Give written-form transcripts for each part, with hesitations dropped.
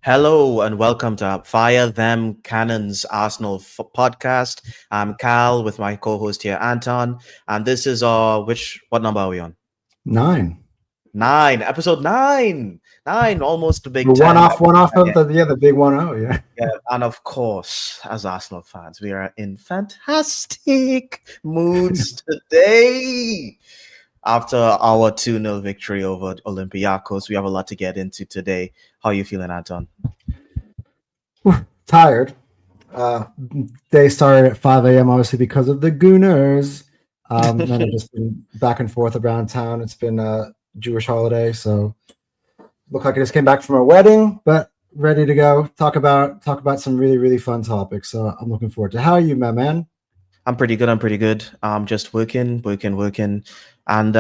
Hello and welcome to Fire Them Cannons Arsenal podcast. I'm Cal with my co-host here, Anton, and this is what number are we on? Nine. Nine, episode nine, almost the The Big one Ten. off, one off of the big 1-0. Yeah. Yeah, and of course, as Arsenal fans, we are in fantastic moods today. After our 2-0 victory over Olympiacos, we have a lot to get into today. How are you feeling, Anton? Tired. Day started at 5 a.m. obviously because of the Gooners. Then I've just been back and forth around town. It's been a Jewish holiday, so look like I just came back from a wedding, but ready to go. Talk about some really fun topics. So I'm looking forward to. How are you, my man? I'm pretty good. Just working, and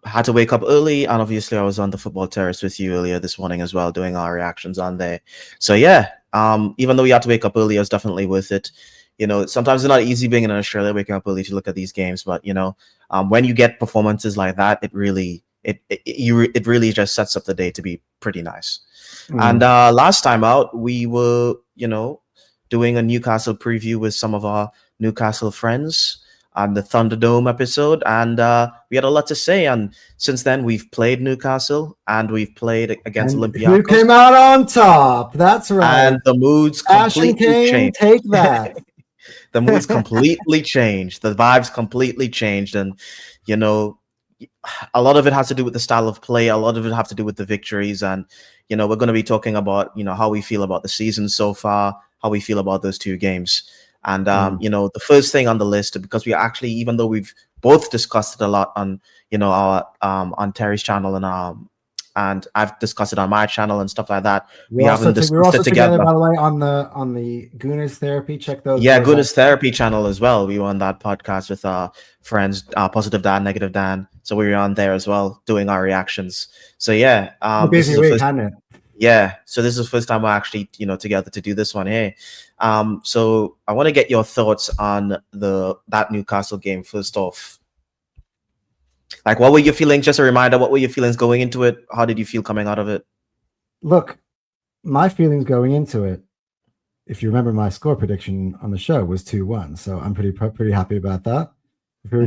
had to wake up early. And obviously, I was on the football terrace with you earlier this morning as well, doing our reactions on there. So yeah, even though we had to wake up early, it was definitely worth it. You know, sometimes it's not easy being in Australia, waking up early to look at these games. But when you get performances like that, it really just sets up the day to be pretty nice. And last time out, we were doing a Newcastle preview with some of our Newcastle friends on the Thunderdome episode, and we had a lot to say. And since then, we've played Newcastle and we've played against Olympiacos. Who came out on top? That's right. And the moods completely changed. Take that. The moods completely changed. The vibes completely changed, and a lot of it has to do with the style of play. A lot of it has to do with the victories, and we're going to be talking about how we feel about the season so far, how we feel about those two games. And the first thing on the list, because we actually, even though we've both discussed it a lot on our on Terry's channel and I've discussed it on my channel and stuff like that, we haven't discussed it together. By the way, on the Gooners Therapy, check those. Yeah, Gooners Therapy channel as well. We were on that podcast with our friends, Positive Dan, Negative Dan. So we were on there as well, doing our reactions. So yeah, yeah, so this is the first time we're actually, together to do this one here. So I want to get your thoughts on that Newcastle game first off. Like, what were your feelings? Just a reminder, what were your feelings going into it? How did you feel coming out of it? Look, my feelings going into it, if you remember my score prediction on the show, was 2-1. So I'm pretty happy about that. If we were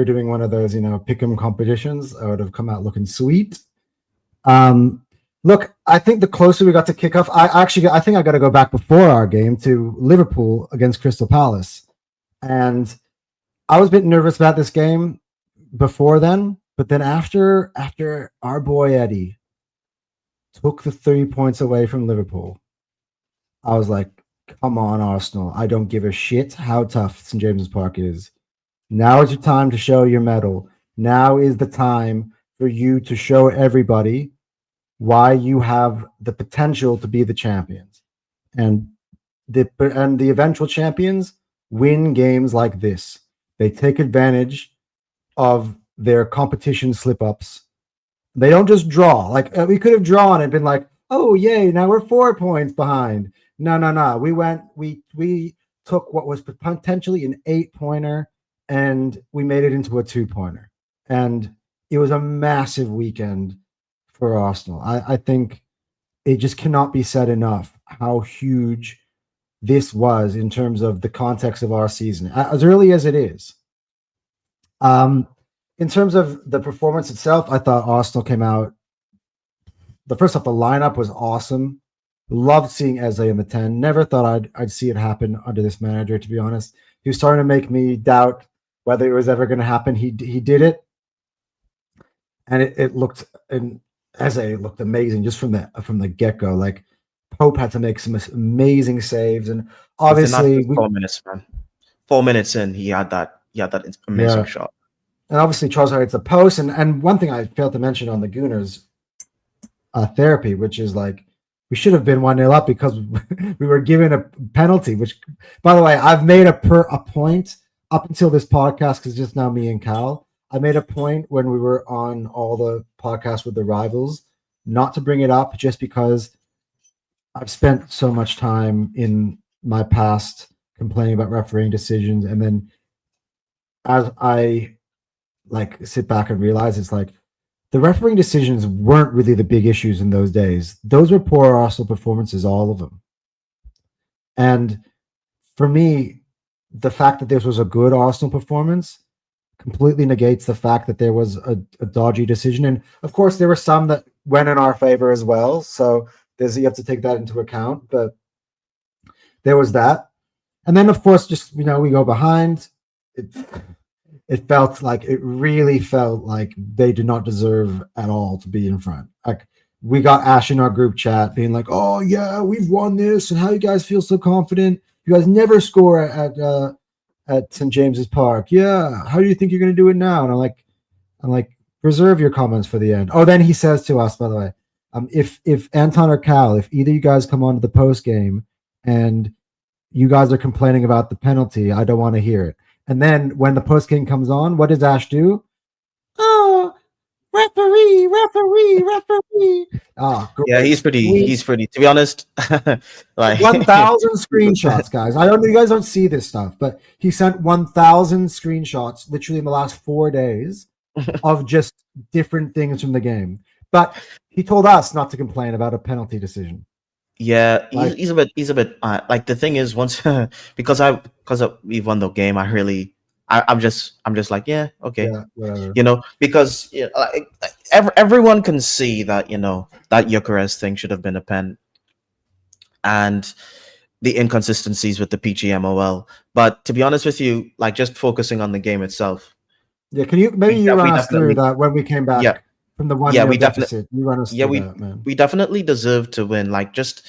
doing one of those, pick'em competitions, I would have come out looking sweet. Look, I think the closer we got to kickoff, I think I got to go back before our game to Liverpool against Crystal Palace. And I was a bit nervous about this game before then, but then after our boy Eddie took the 3 points away from Liverpool, I was like, come on, Arsenal. I don't give a shit how tough St. James's Park is. Now is your time to show your mettle. Now is the time for you to show everybody why you have the potential to be the champions. And the eventual champions win games like this. They take advantage of their competition slip-ups. They don't just draw. Like, we could have drawn and been like, oh, yay, now we're 4 points behind. No. We took what was potentially an 8-pointer and we made it into a 2-pointer. And it was a massive weekend for Arsenal. I think it just cannot be said enough how huge this was in terms of the context of our season, as early as it is. In terms of the performance itself, I thought Arsenal came out. The lineup was awesome. Loved seeing Eze in the 10. Never thought I'd see it happen under this manager, to be honest. He was starting to make me doubt whether it was ever going to happen. He did it, and it looked, and Eze looked amazing just from the get-go. Like, Pope had to make some amazing saves, and obviously 4 minutes, man. 4 minutes in, he had that amazing shot. And obviously Charles hits the post. And one thing I failed to mention on the Gooners therapy, which is like, we should have been 1-0 up because we were given a penalty, which, by the way, I've made a point up until this podcast, because just now me and Cal, I made a point when we were on all the podcasts with the rivals not to bring it up, just because I've spent so much time in my past complaining about refereeing decisions. And then as I sit back and realize, it's like, the refereeing decisions weren't really the big issues in those days. Those were poor Arsenal performances, all of them. And for me, the fact that this was a good Arsenal performance completely negates the fact that there was a dodgy decision. And of course, there were some that went in our favor as well. So you have to take that into account. But there was that. And then, of course, just, we go behind. It really felt like they did not deserve at all to be in front. Like, we got Ash in our group chat being like, "Oh yeah, we've won this, and how you guys feel so confident? You guys never score at St. James's Park. Yeah, how do you think you're going to do it now?" And I'm like, reserve your comments for the end. Oh, then he says to us, by the way, if Anton or Cal, if either you guys come on to the post game and you guys are complaining about the penalty, I don't want to hear it. And then when the post game comes on, what does Ash do? Oh, referee. Oh, yeah, he's pretty, to be honest. Like 1,000 screenshots, guys. I don't know, you guys don't see this stuff, but he sent 1,000 screenshots literally in the last 4 days of just different things from the game. But he told us not to complain about a penalty decision. Yeah, he's a bit like, the thing is, once because we've won the game, I'm just like, yeah, okay, Yeah, whatever. Because like, everyone can see that that Gyökeres thing should have been a pen, and the inconsistencies with the PGMOL. But to be honest with you, like, just focusing on the game itself. Yeah, can you run us through that when we came back? Yeah. From the 1-0 deficit, you run us through that, man. We definitely deserve to win. Like, just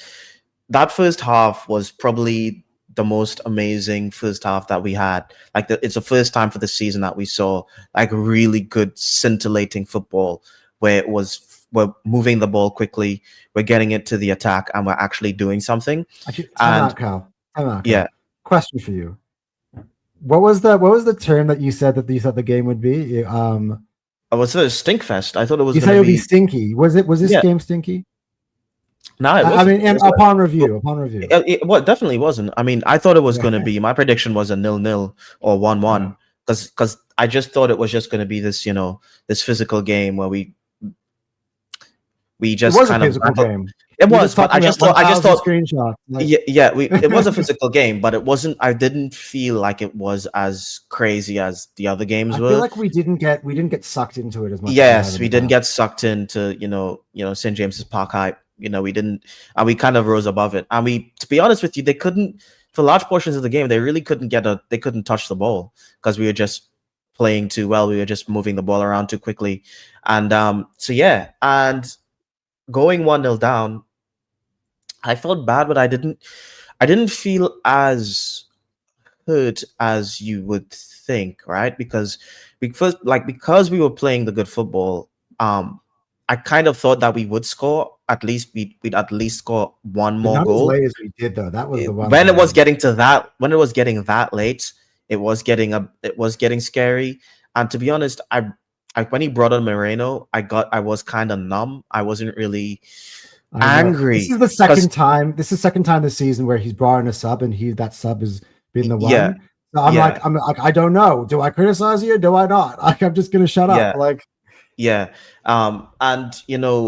that first half was probably the most amazing first half that we had. Like, it's the first time for the season that we saw like really good scintillating football, where we're moving the ball quickly, we're getting it to the attack, and we're actually doing something. Time out, Cal. Yeah. Question for you. What was the term that you said that you thought the game would be? I was a stinkfest. I thought it was. You said it would be stinky. Was this game stinky? No, I mean, upon review. It definitely wasn't. I mean, I thought it was going to be. My prediction was a 0-0 or 1-1, because I just thought it was just going to be this, this physical game where we just kind of. It was a physical game. It was, but I just thought screenshot. It was a physical game, but it wasn't. I didn't feel like it was as crazy as the other games were. I feel like we didn't get sucked into it as much. Yes, we didn't get sucked into St. James's Park hype. We didn't, and we kind of rose above it. And to be honest with you, they couldn't, for large portions of the game, they really couldn't they couldn't touch the ball, because we were just playing too well. We were just moving the ball around too quickly, and and going 1-0 down, I felt bad, but I didn't feel as hurt as you would think, right? Because we were playing the good football. I kind of thought that we would score. At least we'd at least score one more goal. As late as we did, though, that was the one. When it was getting that late, it was getting scary. And to be honest, I when he brought on Moreno, I was kind of numb. I wasn't really angry. This is the second time. This is the second time this season where he's brought in a sub, and that sub has been the one. Yeah. So I'm like, I don't know. Do I criticize you? Do I not? I'm just gonna shut up. Yeah. And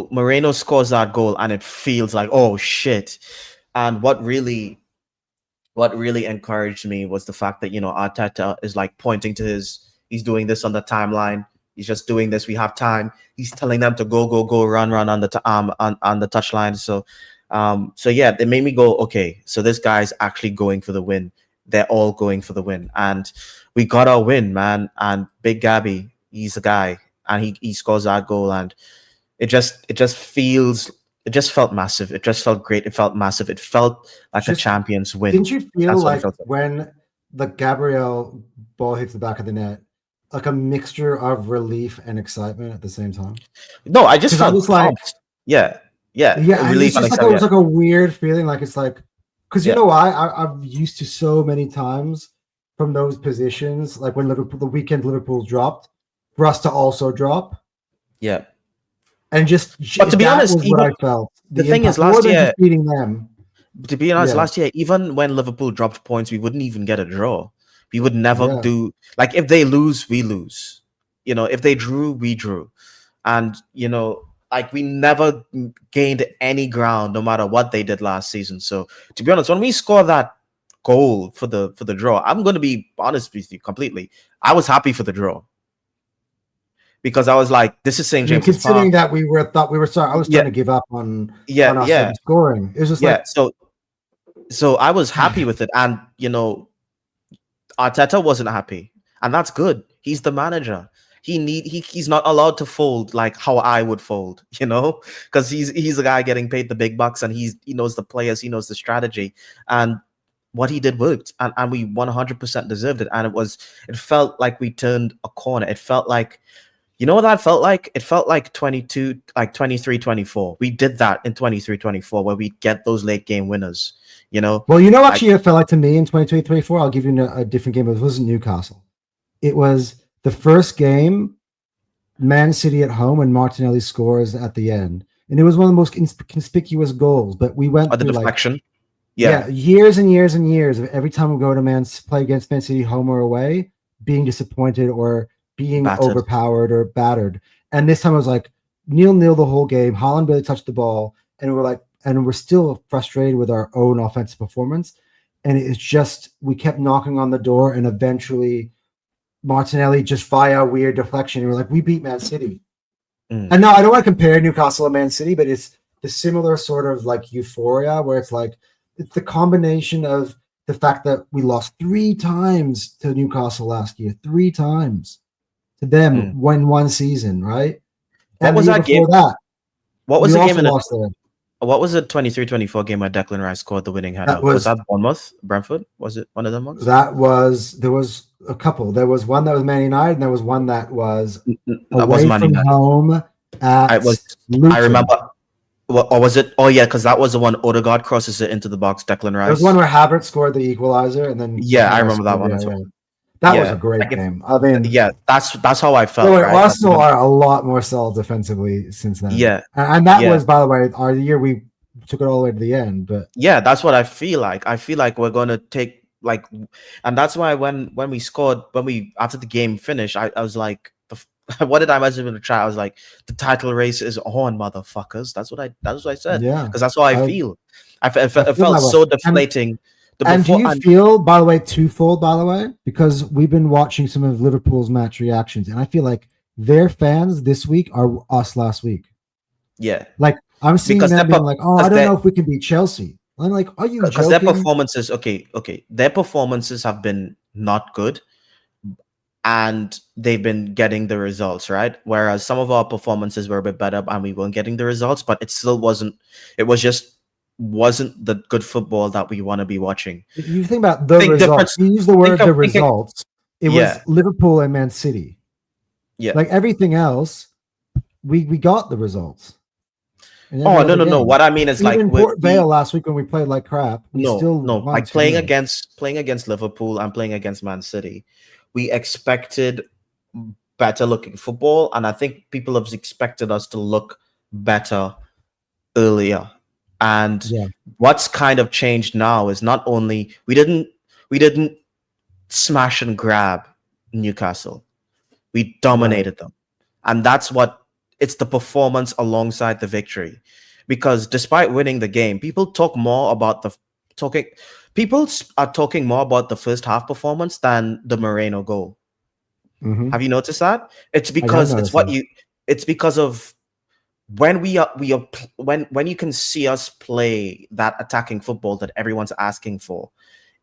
Moreno scores that goal, and it feels like, oh shit. And what really encouraged me was the fact that Arteta is like pointing to he's doing this on the timeline. He's just doing this. We have time. He's telling them to go, run on the on the touchline. So yeah, they made me go, okay, so this guy's actually going for the win. They're all going for the win, and we got our win, man. And Big Gabby, he's the guy, and he scores that goal, and it just felt massive. It just felt great. It felt massive. It felt like a champion's win. Didn't you feel like when the Gabriel ball hits the back of the net, like a mixture of relief and excitement at the same time? No, I just felt like, yeah. Relief, it's just like, it was like a weird feeling. Like, it's like, because you know, I'm used to so many times from those positions, like when the weekend Liverpool dropped, for us to also drop. Yeah. And but to be honest, what I felt. The thing is, last year, beating them. To be honest, last year, even when Liverpool dropped points, we wouldn't even get a draw. We would never do, like, if they lose, we lose. If they drew, we drew. and like we never gained any ground, no matter what they did last season. So to be honest, when we score that goal for the draw, I'm going to be honest with you completely. I was happy for the draw because I was like, this is St. I mean, James's considering Park. that we were sorry, I was Yeah, starting to give up on yeah, us yeah, scoring. It was just yeah. like, So I was happy with it, and Arteta wasn't happy, and that's good. He's the manager. He's not allowed to fold like how I would fold, because he's the guy getting paid the big bucks, and he knows the players, he knows the strategy, and what he did worked, and we 100% deserved it. And it felt like we turned a corner. It felt like, what that felt like? It felt like 22, like 23, 24. We did that in 23, 24, where we get those late game winners. Well, actually, it felt like to me in 2023-24. I'll give you a different game. It wasn't Newcastle. It was the first game, Man City at home, and Martinelli scores at the end, and it was one of the most conspicuous goals. But we went the through deflection. Years and years and years of every time we go to play against Man City, home or away, being disappointed or being overpowered or battered. And this time I was like 0-0 the whole game. Haaland barely touched the ball, and we're still frustrated with our own offensive performance. And it's just, we kept knocking on the door, and eventually Martinelli just via weird deflection, and we're like, we beat Man City. And now I don't want to compare Newcastle and Man City, but it's the similar sort of like euphoria where it's like, it's the combination of the fact that we lost 3 times to Newcastle last year, 3 times to them when one season, right? What was that game? What was the game? What was the 23-24 game where Declan Rice scored the winning header? Was that Bournemouth, Brentford? Was it one of them ones? There was a couple. There was one that was Man United, and there was one that was away from home at Luton. I remember. Or was it? Oh yeah, because that was the one Odegaard crosses it into the box. Declan Rice. There was one where Havertz scored the equalizer, and then I remember that one as well. That was a great game. I mean, that's how I felt. Right? Arsenal are a lot more solid defensively since then. Yeah, and that was, by the way, our year we took it all the way to the end. But that's what I feel like. I feel like we're going to take and that's why when we scored, after the game finished, I was like, what did I imagine in the chat? I was like, the title race is on, motherfuckers. That's what I said. Yeah, because that's how I feel. It felt so deflating. And do you feel, by the way, twofold, by the way, because we've been watching some of Liverpool's match reactions, and I feel like their fans this week are us last week. Yeah. Like, I'm seeing them being like, oh, I don't know if we can beat Chelsea. I'm like, are you joking? Because their performances, their performances have been not good, and they've been getting the results, right? Whereas some of our performances were a bit better and we weren't getting the results, but it still wasn't the good football that we want to be watching. If you think about the results, you use the word the results. It was Liverpool and Man City. Yeah. Like everything else, we got the results. Oh, no. What I mean is, even like Port Vale last week when we played like crap. Like playing against Liverpool and playing against Man City, we expected better looking football, and I think people have expected us to look better earlier. And what's kind of changed now is not only we didn't smash and grab Newcastle, we dominated them, and that's what. It's the performance alongside the victory, because despite winning the game, people are talking more about the first half performance than the Moreno goal. Mm-hmm. Have you noticed that? It's because it's because of when when you can see us play that attacking football that everyone's asking for,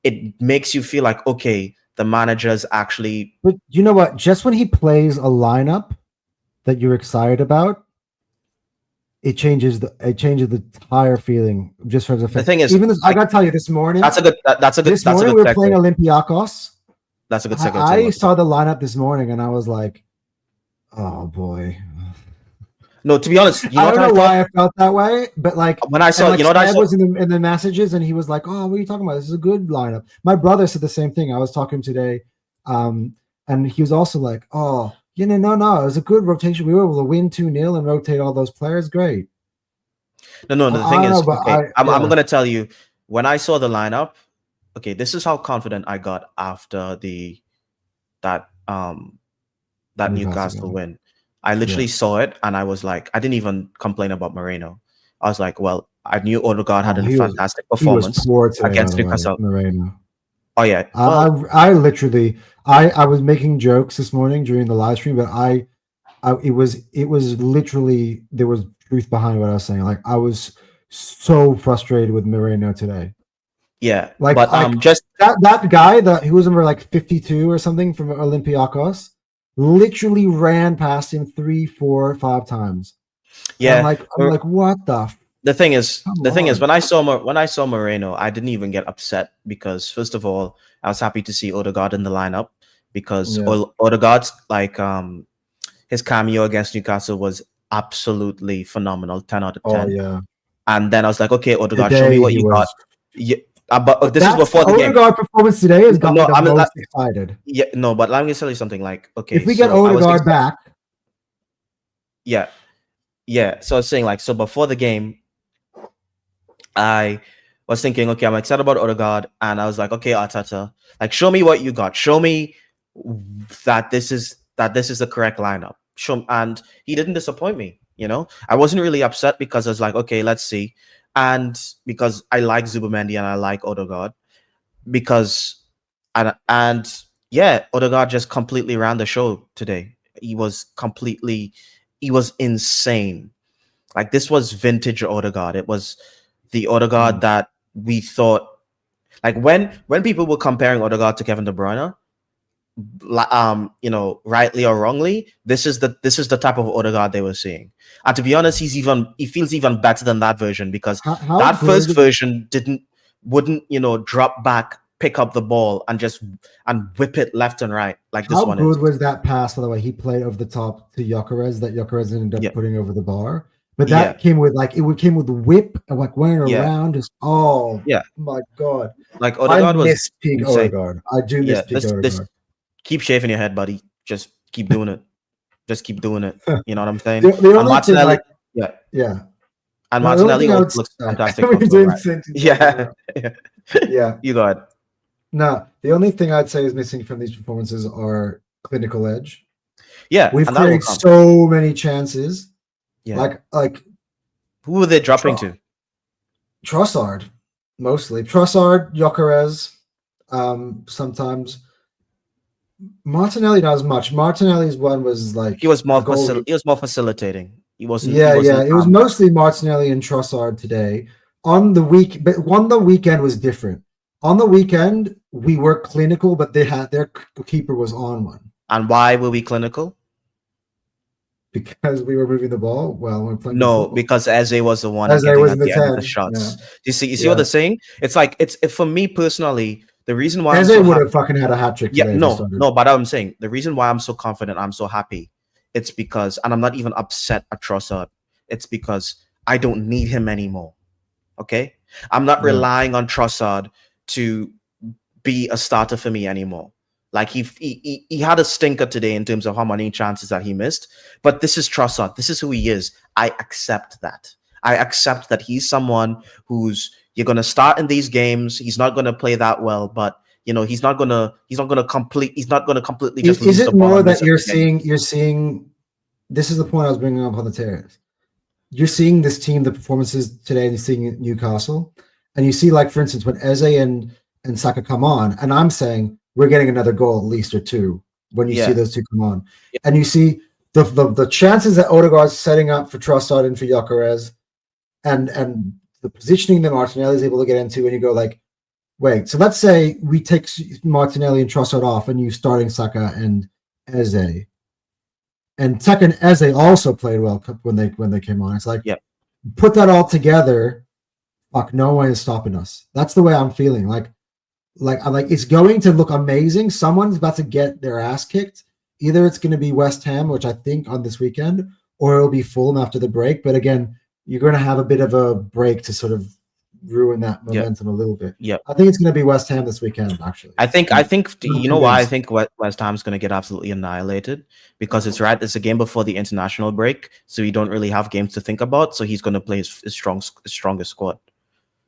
it makes you feel like, okay, the manager's actually. But you know what? Just when he plays a lineup that you're excited about, it changes the entire feeling. Just from the thing is, I gotta tell you, this morning, this morning we were playing Olympiacos. That's a good segue. I saw the lineup this morning and I was like, oh boy. No, to be honest, I don't know why I felt that way, but like when I saw, I was in the messages and he was like, oh, what are you talking about? This is a good lineup. My brother said the same thing. I was talking today, and he was also like, oh, no, it was a good rotation. We were able to win 2-0 and rotate all those players. Great. No. The thing is, I'm going to tell you, when I saw the lineup, this is how confident I got after that Newcastle win. I literally saw it and I was like, I didn't even complain about Moreno. I was like, well, I knew Odegaard had a fantastic He was performance poor today, by against the way, Newcastle. Moreno. Oh yeah, I literally I was making jokes this morning during the live stream, but it was literally, there was truth behind what I was saying. Like, I was so frustrated with Moreno today. yeah, Like, but just that guy who was number like 52 or something from Olympiacos literally ran past him 3, 4, 5 times. yeah. And I'm like, what the thing is, on. when I saw Moreno, I didn't even get upset because first of all, I was happy to see Odegaard in the lineup because Odegaard's like his cameo against Newcastle was absolutely phenomenal, 10 out of 10. Oh yeah. And then I was like, okay, Odegaard, Today show me what you got. Yeah, but this is before the game. Odegaard performance today has got me the most excited. Yeah, no, but let me tell you something. Like, okay, if we get Odegaard back, yeah. So I was saying, like, so before the game, I was thinking, okay, I'm excited about Odegaard, and I was like, okay, Arteta, like, show me what you got. Show me that this is the correct lineup. And he didn't disappoint me. You know, I wasn't really upset because I was like, okay, let's see, and because I like Zubimendi and I like Odegaard, because and yeah, Odegaard just completely ran the show today. He was insane. Like, this was vintage Odegaard. It was the Odegaard that we thought, like, when people were comparing Odegaard to Kevin De Bruyne, you know, rightly or wrongly, this is the type of Odegaard they were seeing. And to be honest, he feels even better than that version, because that first version wouldn't, you know, drop back, pick up the ball and whip it left and right like this one. How good was that pass, by the way? He played over the top to Gyökeres that Gyökeres ended up putting over the bar. But that came with came with the whip and like went around. Just my god! Like, Odegaard was peak Odegaard. I do miss peak Odegaard. Keep shaving your head, buddy. Just keep doing it. Just keep doing it. You know what I'm saying? The only Martinelli, thing, and Martinelli looks fantastic. Yeah. You got it. No, the only thing I'd say is missing from these performances are clinical edge. Yeah, we've created so many chances. Yeah, like who were they dropping to? Trossard, mostly. Trossard, Gyökeres, sometimes. Martinelli not as much. Martinelli's one was like he was more facilitating. He wasn't. It was mostly Martinelli and Trossard today. On the weekend was different. On the weekend we were clinical, but their keeper was on one. And why were we clinical? Because we were moving the ball well. We're playing because Eze was the one getting at the end of the shots. Yeah. You see what they're saying? It's like for me personally. The reason why Eze would have fucking had a hat trick. Yeah, but I'm saying the reason why I'm so confident, I'm so happy, it's because, and I'm not even upset at Trossard, it's because I don't need him anymore. Okay, I'm not relying on Trossard to be a starter for me anymore. Like, he had a stinker today in terms of how many chances that he missed, but this is Trossard. This is who he is. I accept that. I accept that he's someone who's, you're going to start in these games. He's not going to play that well, but you know, he's not going to completely just is it more that you're seeing this is the point I was bringing up on the terrace. You're seeing this team, the performances today, and you're seeing Newcastle, and you see, like, for instance, when Eze and Saka come on, and I'm saying we're getting another goal at least or two when you see those two come on, and you see the chances that Odegaard's setting up for Trossard and for Gyökeres, and the positioning that Martinelli is able to get into, and you go like, wait, so let's say we take Martinelli and Trossard off and you starting Saka and Eze. And Saka and Eze also played well when they came on. It's like, put that all together, fuck, no one is stopping us. That's the way I'm feeling. Like it's going to look amazing. Someone's about to get their ass kicked. Either it's going to be West Ham, which I think on this weekend, or it'll be Fulham after the break. But again, you're going to have a bit of a break to sort of ruin that momentum a little bit. Yeah, I think it's going to be West Ham this weekend. Actually, I think you know why I think West Ham's going to get absolutely annihilated, because it's a game before the international break, so you don't really have games to think about. So he's going to play his strongest squad.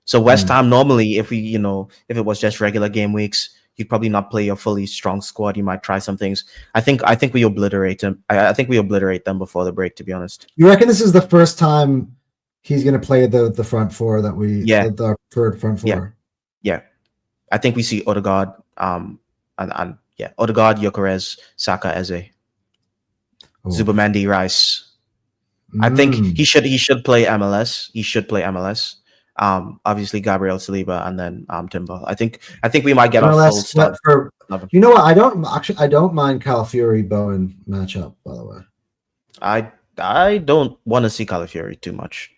So West Ham normally, if it was just regular game weeks, You'd probably not play a fully strong squad. You might try some things. I think we obliterate him. I think we obliterate them before the break, to be honest. You reckon this is the first time he's going to play the front four that the third front four? Yeah. I think we see Odegaard, and Odegaard, Gyökeres, Saka, Eze, Zubamendi, Rice. I think he should play MLS. He should play MLS. Obviously Gabriel Saliba and then Timber. I think we might get MLS a full start. You know what? I don't mind Calafiori Bowen matchup, by the way. I don't want to see Calafiori too much.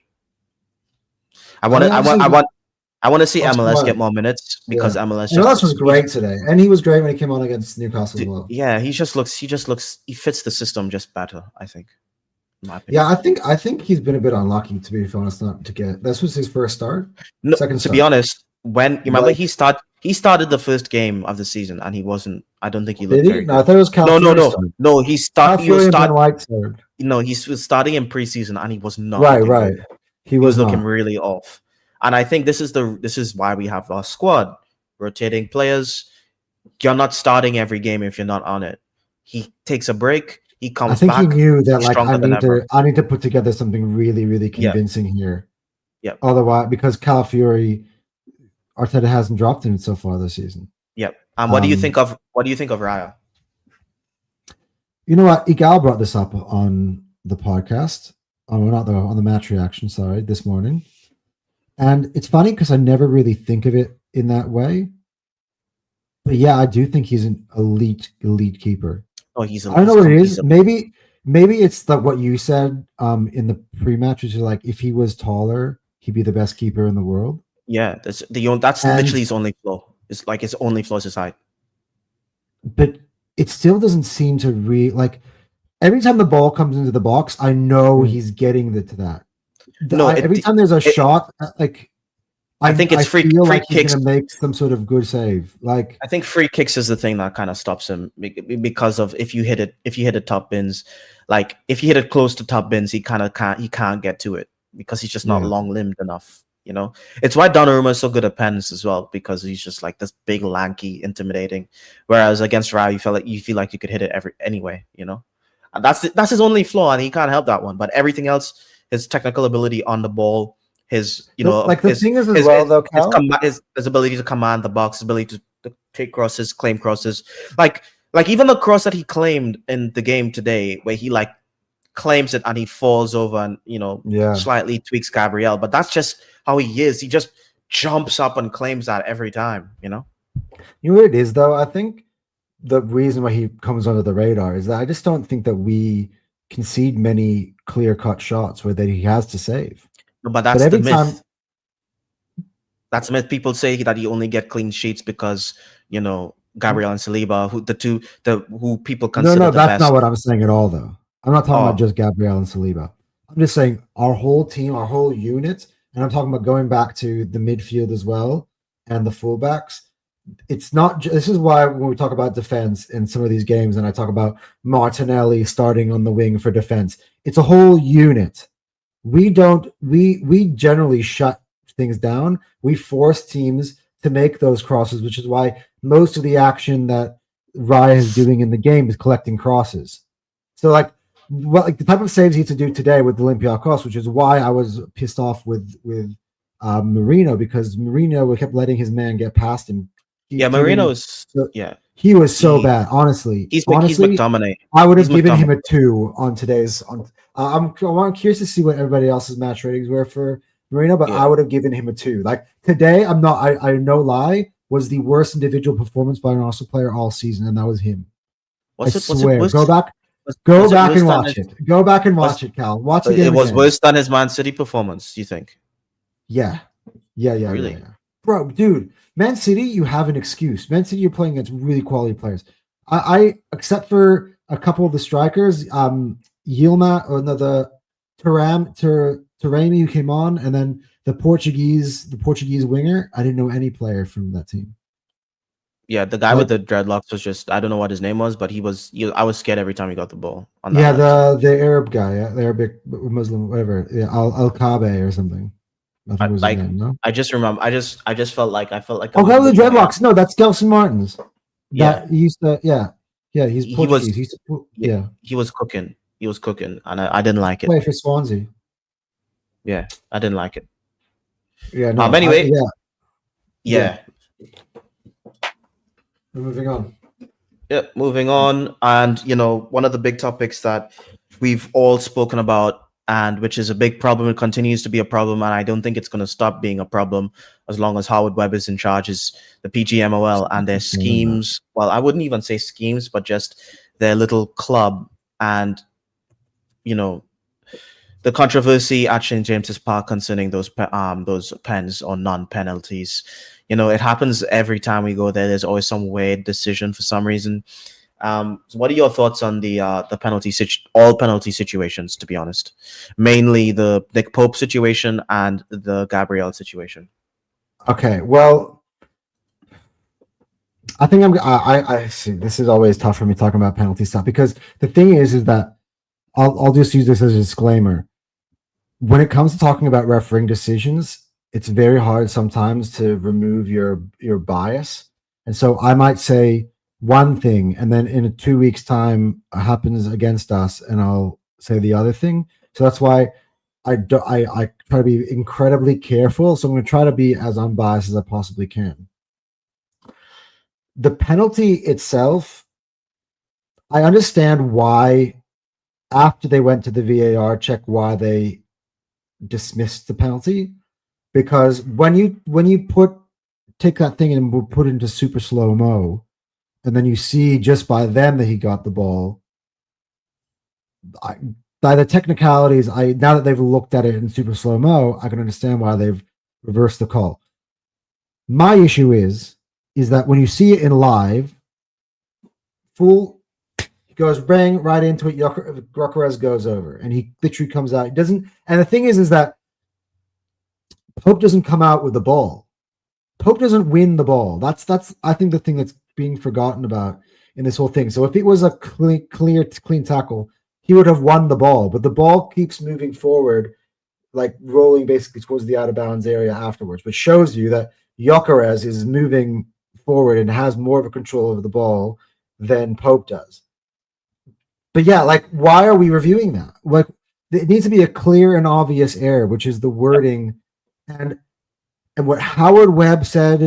I want to see MLS get more minutes because MLS was great today, and he was great when he came on against Newcastle as well. Yeah, he fits the system just better, I think. Yeah, I think he's been a bit unlucky, to be honest, not to get. This was his first start. No, to be honest, when you remember he started the first game of the season and he wasn't. I don't think he looked very good. No, I thought it was Calafiori. No. He was starting in preseason and he was not right. Good. He was looking really off. And I think this is why we have our squad, rotating players. You're not starting every game if you're not on it. He takes a break. He comes back. I think he knew that I need to put together something really, really convincing here. Yeah. Otherwise, because Calafiori, Arteta hasn't dropped him so far this season. Yep. And what do you think of Raya? You know what? Igal brought this up on the podcast. On the match reaction, this morning. And it's funny because I never really think of it in that way. But yeah, I do think he's an elite keeper. Oh, I don't know what it is. Maybe it's what you said in the pre-match, which is like if he was taller, he'd be the best keeper in the world. Yeah, that's literally his only flaw. It's like his only flaw is his height. But it still doesn't seem to like every time the ball comes into the box, I know he's getting to that. Every time there's a shot, like I think it's free kicks. He's gonna make some sort of good save. Like I think free kicks is the thing that kind of stops him because of if you hit it top bins, like if you hit it close to top bins, he can't get to it because he's just not long limbed enough. You know, it's why Donnarumma is so good at pens as well because he's just like this big, lanky, intimidating. Whereas against Raya, you feel like you could hit it anyway. You know, and that's his only flaw, and he can't help that one. But everything else, his technical ability on the ball. His thing is as well though, Cal? His ability to command the box, his ability to take crosses, claim crosses, like even the cross that he claimed in the game today, where he like claims it and he falls over and slightly tweaks Gabriel, but that's just how he is. He just jumps up and claims that every time. You know what it is though. I think the reason why he comes under the radar is that I just don't think that we concede many clear-cut shots where that he has to save. But that's the myth. That's the myth. People say that you only get clean sheets because Gabriel and Saliba, who people consider the best. No, that's not what I'm saying at all. Though I'm not talking about just Gabriel and Saliba. I'm just saying our whole team, our whole unit, and I'm talking about going back to the midfield as well and the fullbacks. It's not. This is why when we talk about defense in some of these games, and I talk about Martinelli starting on the wing for defense, it's a whole unit. We generally shut things down. We force teams to make those crosses, which is why most of the action that Raya is doing in the game is collecting crosses. So the type of saves he had to do today with Olympiacos, which is why I was pissed off with Marino, because Marino kept letting his man get past him. Marino is he was so bad. Honestly, he's McTominay. I would have given him a 2 on today's. I'm curious to see what everybody else's match ratings were for Marino, but I would have given him a 2. Like today, I no lie, was the worst individual performance by an Arsenal player all season, and that was him. I swear. Go back and watch it. Go back and watch it, Cal. Watch it. It was worse than his Man City performance. You think? Yeah. Really? Yeah. Bro, dude, Man City, you have an excuse. Man City, you're playing against really quality players. I except for a couple of the strikers, Yilma or the Taremi who came on, and then the Portuguese winger. I didn't know any player from that team. Yeah, the guy with the dreadlocks was just, I don't know what his name was, but I was scared every time he got the ball. The Arab guy, the Arabic Muslim, whatever. Yeah, Al-Kabe or something. I think it was his name, no? I just remember, I just felt like Oh, the dreadlocks. No, that's Gelson Martins. Yeah, That he used to, yeah, he's he was Portuguese. He used to, yeah, yeah, he was cooking. He was cooking, and I didn't like it. play for Swansea. Yeah, I didn't like it. Yeah, no, Anyway, yeah. yeah, We're moving on. yeah. Moving on, and one of the big topics that we've all spoken about, and which is a big problem, it continues to be a problem, and I don't think it's going to stop being a problem as long as Howard Webb is in charge. Is the PGMOL and their schemes? Well, I wouldn't even say schemes, but just their little club, and you know the controversy at St James's Park concerning those pens or non-penalties. It happens every time we go there. There's always some weird decision for some reason. So what are your thoughts on the all penalty situations? To be honest, mainly the Nick Pope situation and the Gabriel situation. Okay, well, I think I see. This is always tough for me talking about penalty stuff because the thing is that I'll just use this as a disclaimer. When it comes to talking about refereeing decisions, it's very hard sometimes to remove your bias, and so I might say one thing, and then in 2 weeks' time, it happens against us, and I'll say the other thing. So that's why I try to be incredibly careful. So I'm going to try to be as unbiased as I possibly can. The penalty itself, I understand why after they went to the VAR check why they dismissed the penalty, because when you take that thing and put it into super slow mo, and then you see just by then that he got the ball. By the technicalities, now that they've looked at it in super slow mo, I can understand why they've reversed the call. My issue is that when you see it in live, full goes bang right into it. Gyökeres goes over, and he literally comes out. It doesn't. And the thing is that Pope doesn't come out with the ball. Pope doesn't win the ball. That's I think the thing that's being forgotten about in this whole thing. So if it was a clean tackle, he would have won the ball. But the ball keeps moving forward, like rolling basically towards the out of bounds area afterwards, which shows you that Gyökeres is moving forward and has more of a control over the ball than Pope does. But yeah, like, why are we reviewing that? Like, it needs to be a clear and obvious error, which is the wording. And what Howard Webb said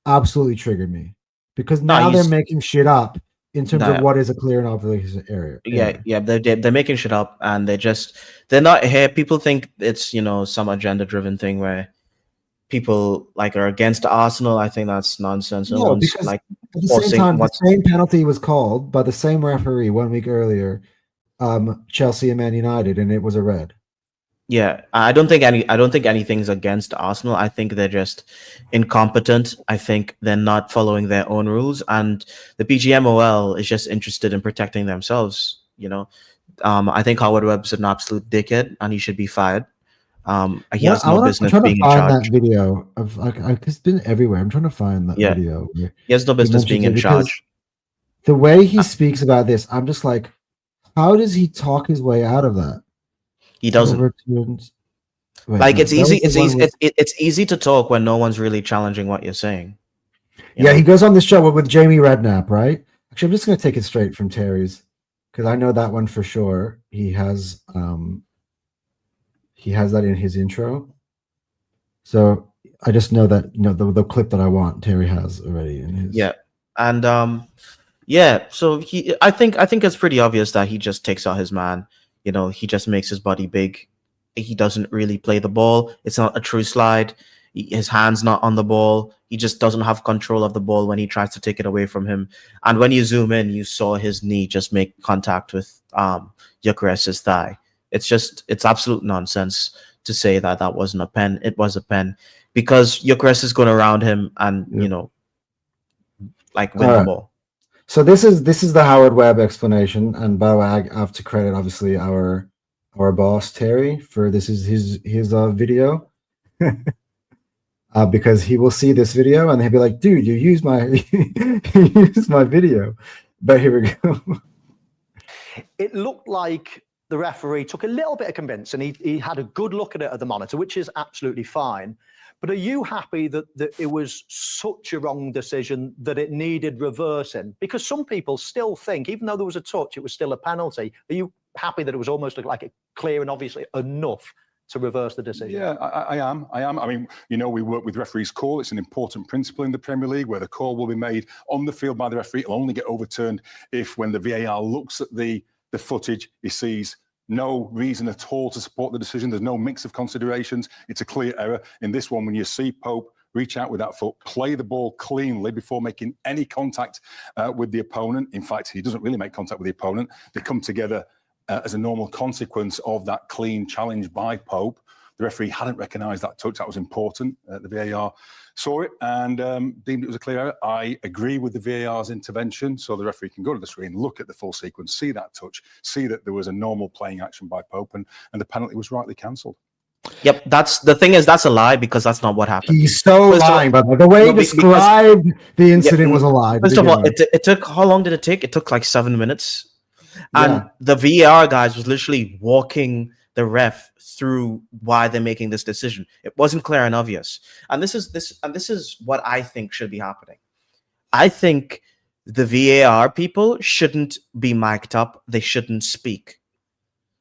absolutely triggered me, because now they're making shit up in terms of what is a clear and obvious error. Yeah, they're making shit up, and they're not here. People think it's some agenda-driven thing where people are against Arsenal. I think that's nonsense. No one's because at the same time, the same penalty was called by the same referee 1 week earlier, Chelsea and Man United, and it was a red. Yeah, I don't think anything's against Arsenal. I think they're just incompetent. I think they're not following their own rules, and the PGMOL is just interested in protecting themselves. I think Howard Webb's an absolute dickhead, and he should be fired. He has no business being in charge. That video of it's been everywhere. I'm trying to find that video. He has no business being in charge. The way he speaks about this, I'm just like, how does he talk his way out of that? He doesn't. It's easy. It's easy to talk when no one's really challenging what you're saying. You know? He goes on this show with Jamie Redknapp, right? Actually, I'm just going to take it straight from Terry's, because I know that one for sure. He has that in his intro. So I just know that the clip that I want Terry has already in his. Yeah, and so I think it's pretty obvious that he just takes out his man. He just makes his body big. He doesn't really play the ball. It's not a true slide. His hand's not on the ball. He just doesn't have control of the ball when he tries to take it away from him. And when you zoom in, you saw his knee just make contact with Gyökeres' thigh. It's absolute nonsense to say that wasn't a pen. It was a pen, because Gyökeres is going around him and win the ball. So this is the Howard Webb explanation, and by the way, I have to credit obviously our boss Terry for this is his video, because he will see this video and he'll be like, "Dude, you use my video." But here we go. It looked like the referee took a little bit of convince, and he had a good look at it at the monitor, which is absolutely fine. But are you happy that it was such a wrong decision that it needed reversing? Because some people still think, even though there was a touch, it was still a penalty. Are you happy that it was almost like a clear and obviously enough to reverse the decision? Yeah, I am. I mean, we work with referees' call. It's an important principle in the Premier League where the call will be made on the field by the referee. It'll only get overturned if, when the VAR looks at the footage, he sees no reason at all to support the decision. There's no mix of considerations. It's a clear error. In this one, when you see Pope reach out with that foot, play the ball cleanly before making any contact with the opponent. In fact, he doesn't really make contact with the opponent. They come together as a normal consequence of that clean challenge by Pope. The referee hadn't recognised that touch. That was important. The VAR saw it and deemed it was a clear error. I agree with the VAR's intervention, so the referee can go to the screen, look at the full sequence, see that touch, see that there was a normal playing action by Pope, and the penalty was rightly cancelled. Yep, that's the thing. That's a lie because that's not what happened. He's so lying, but the way he described the incident was a lie. First of all, it took, how long did it take? It took like 7 minutes. And the VAR guys was literally walking the ref through why they're making this decision. It wasn't clear and obvious. And this is what I think should be happening. I think the VAR people shouldn't be mic'd up. They shouldn't speak.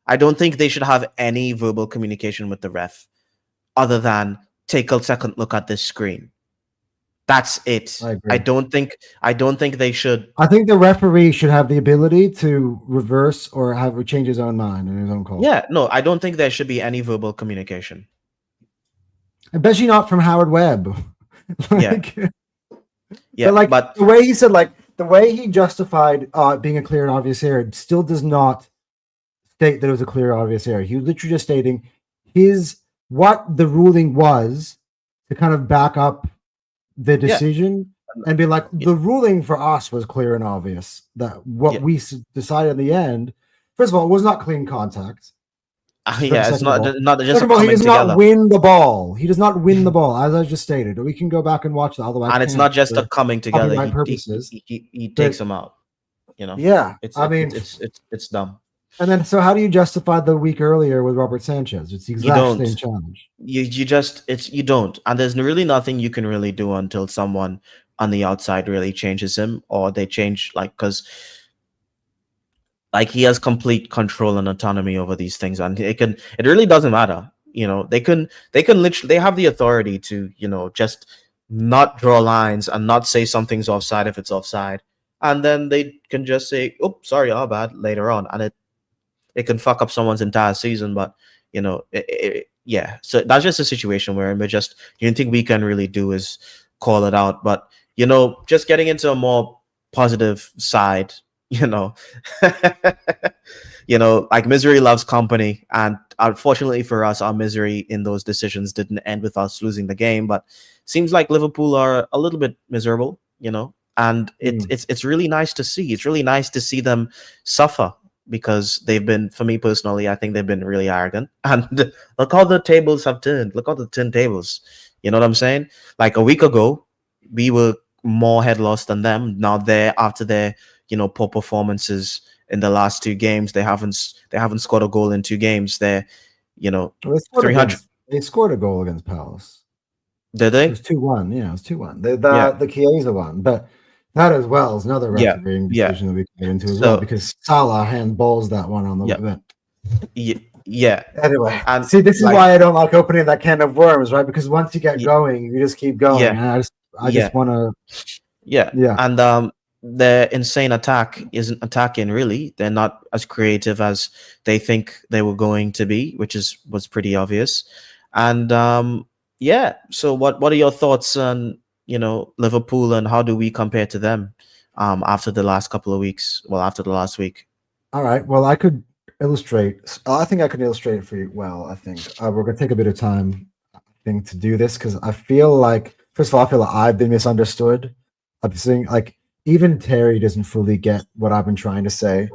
I don't think they should have any verbal communication with the ref other than take a second look at this screen. That's it. I don't think they should. I think the referee should have the ability to reverse or change his own mind and his own call. Yeah, no, I don't think there should be any verbal communication. Especially not from Howard Webb. But the way he said, the way he justified being a clear and obvious error still does not state that it was a clear and obvious error. He was literally just stating what the ruling was to kind of back up the decision and be like, the ruling for us was clear and obvious. That what we decided in the end, first of all, it was not clean contact. It's not just. First of all, he does not win the ball. He does not win the ball, as I just stated. We can go back and watch that. Although it's not just a coming together. He takes them out. Yeah, it's dumb. And then, so how do you justify the week earlier with Robert Sanchez? It's the exact same challenge. You don't. And there's really nothing you can really do until someone on the outside really changes him, or they change, because he has complete control and autonomy over these things, and it really doesn't matter. They literally, they have the authority to, just not draw lines and not say something's offside if it's offside. And then they can just say, oh, sorry, our bad, later on. And it can fuck up someone's entire season, but so that's just a situation where the only thing we can really do is call it out. But just getting into a more positive side, misery loves company, and unfortunately for us, our misery in those decisions didn't end with us losing the game, but seems like Liverpool are a little bit miserable, and it's really nice to see. It's really nice to see them suffer, because they've been, for me personally, I think they've been really arrogant. And look how the tables have turned. Look how the tables. You know what I'm saying? Like a week ago, we were more head lost than them. Now after their poor performances in the last 2 games, they haven't scored a goal in 2 games. They're 300. They scored a goal against Palace. Did they? It was 2-1. Yeah, it was 2-1. The Chiesa one, but. That as well is another refereeing decision that we can get into as well, because Salah handballs that one on the event. Yeah. Anyway, and see, this is why I don't like opening that can of worms, right? Because once you get going, you just keep going. Yeah. And I just want to. Yeah. And their insane attack isn't attacking really. They're not as creative as they think they were going to be, which was pretty obvious. And so what are your thoughts on Liverpool, and how do we compare to them after the last couple of weeks? Well, after the last week. All right. Well, I could illustrate. I think I can illustrate it for you well. I think we're going to take a bit of time, to do this, because I feel like, first of all, I've been misunderstood. I'm saying, even Terry doesn't fully get what I've been trying to say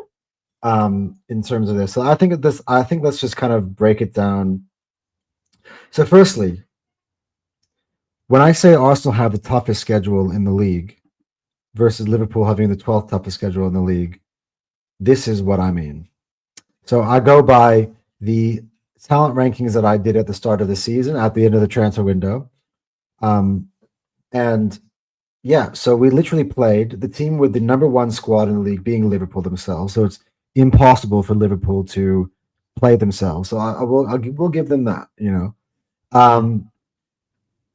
in terms of this. So I think let's just kind of break it down. So firstly, when I say Arsenal have the toughest schedule in the league versus Liverpool having the 12th toughest schedule in the league, this is what I mean. So I go by the talent rankings that I did at the start of the season, at the end of the transfer window, And yeah, so we literally played the team with the number one squad in the league being Liverpool themselves. So it's impossible for Liverpool to play themselves. So we'll give them that, you know.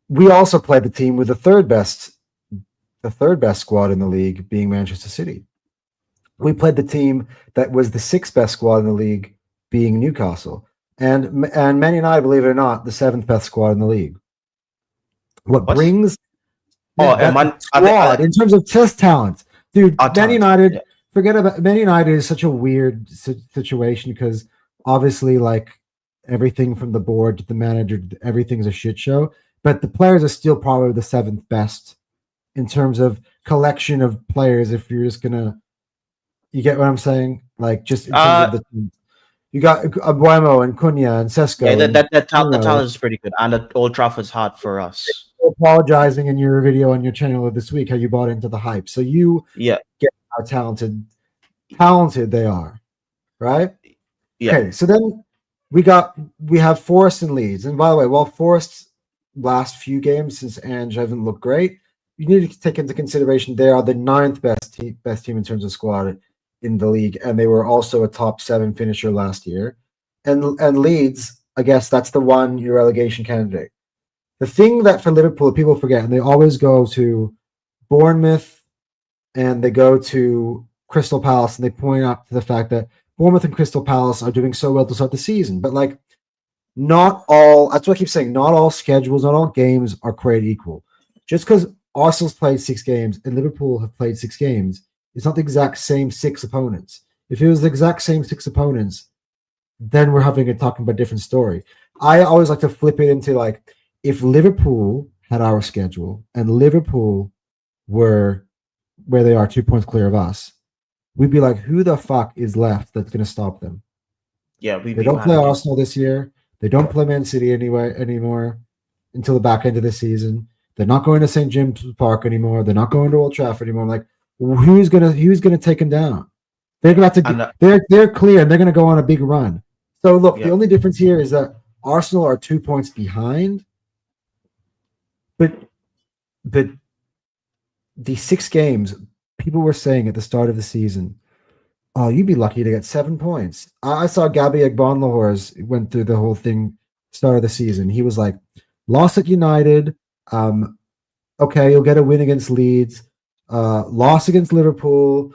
We also played the team with the third best squad in the league being Manchester City. We played the team that was the sixth best squad in the league being Newcastle. And Man United, believe it or not, the seventh best squad in the league. What brings squad in terms of test talent, dude? Man United, forget about Man United is such a weird situation because obviously, like everything from the board to the manager, everything's a shit show. But the players are still probably the seventh best in terms of collection of players. If you're just gonna, you get what I'm saying? Like just in terms of the team. You got Abuemo and Cunha and Sesko. Yeah, the talent is pretty good, and the Old Trafford's hard for us. Apologizing in your video on your channel this week how you bought into the hype, so you get how talented they are, right? Yeah. Okay, so then we have Forest and Leeds, and by the way, while Forest's last few games since Ange haven't looked great, you need to take into consideration they are the ninth best team in terms of squad in the league, and they were also a top 7 finisher last year. And Leeds, I guess that's the one your relegation candidate. The thing that for Liverpool people forget, and they always go to Bournemouth and they go to Crystal Palace and they point out to the fact that Bournemouth and Crystal Palace are doing so well to start the season. But like not all, that's what I keep saying, not all schedules, not all games are created equal. Just because Arsenal's played 6 games and Liverpool have played 6 games, it's not the exact same 6 opponents. If it was the exact same 6 opponents, then we're talking about a different story. I always like to flip it into like, if Liverpool had our schedule and Liverpool were where they are 2 points clear of us, we'd be like, who the fuck is left that's going to stop them? Yeah, they don't play Arsenal this year. They don't play Man City anymore until the back end of the season. They're not going to St. James's Park anymore. They're not going to Old Trafford anymore. I'm like, who's gonna take them down? They're about to. They're clear, and they're gonna go on a big run. So look, the only difference here is that Arsenal are 2 points behind, but the 6 games people were saying at the start of the season, oh, you'd be lucky to get 7 points. I saw Gabby Agbonlahor's went through the whole thing start of the season. He was like, lost at United. Okay, you'll get a win against Leeds. Loss against Liverpool.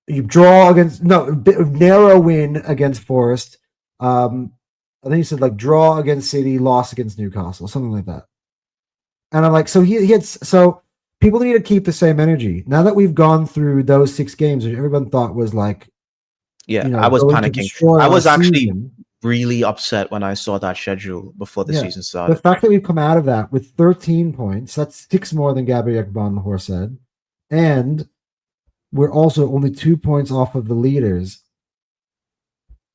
You draw against narrow win against Forest. I think he said like draw against City, loss against Newcastle, something like that. And I'm like, so he had so people need to keep the same energy. Now that we've gone through those 6 games, which everyone thought was like, I was panicking. I was actually really upset when I saw that schedule before the season started. The fact that we've come out of that with 13 points, that's 6 more than Gabby Agbonlahor said, and we're also only 2 points off of the leaders.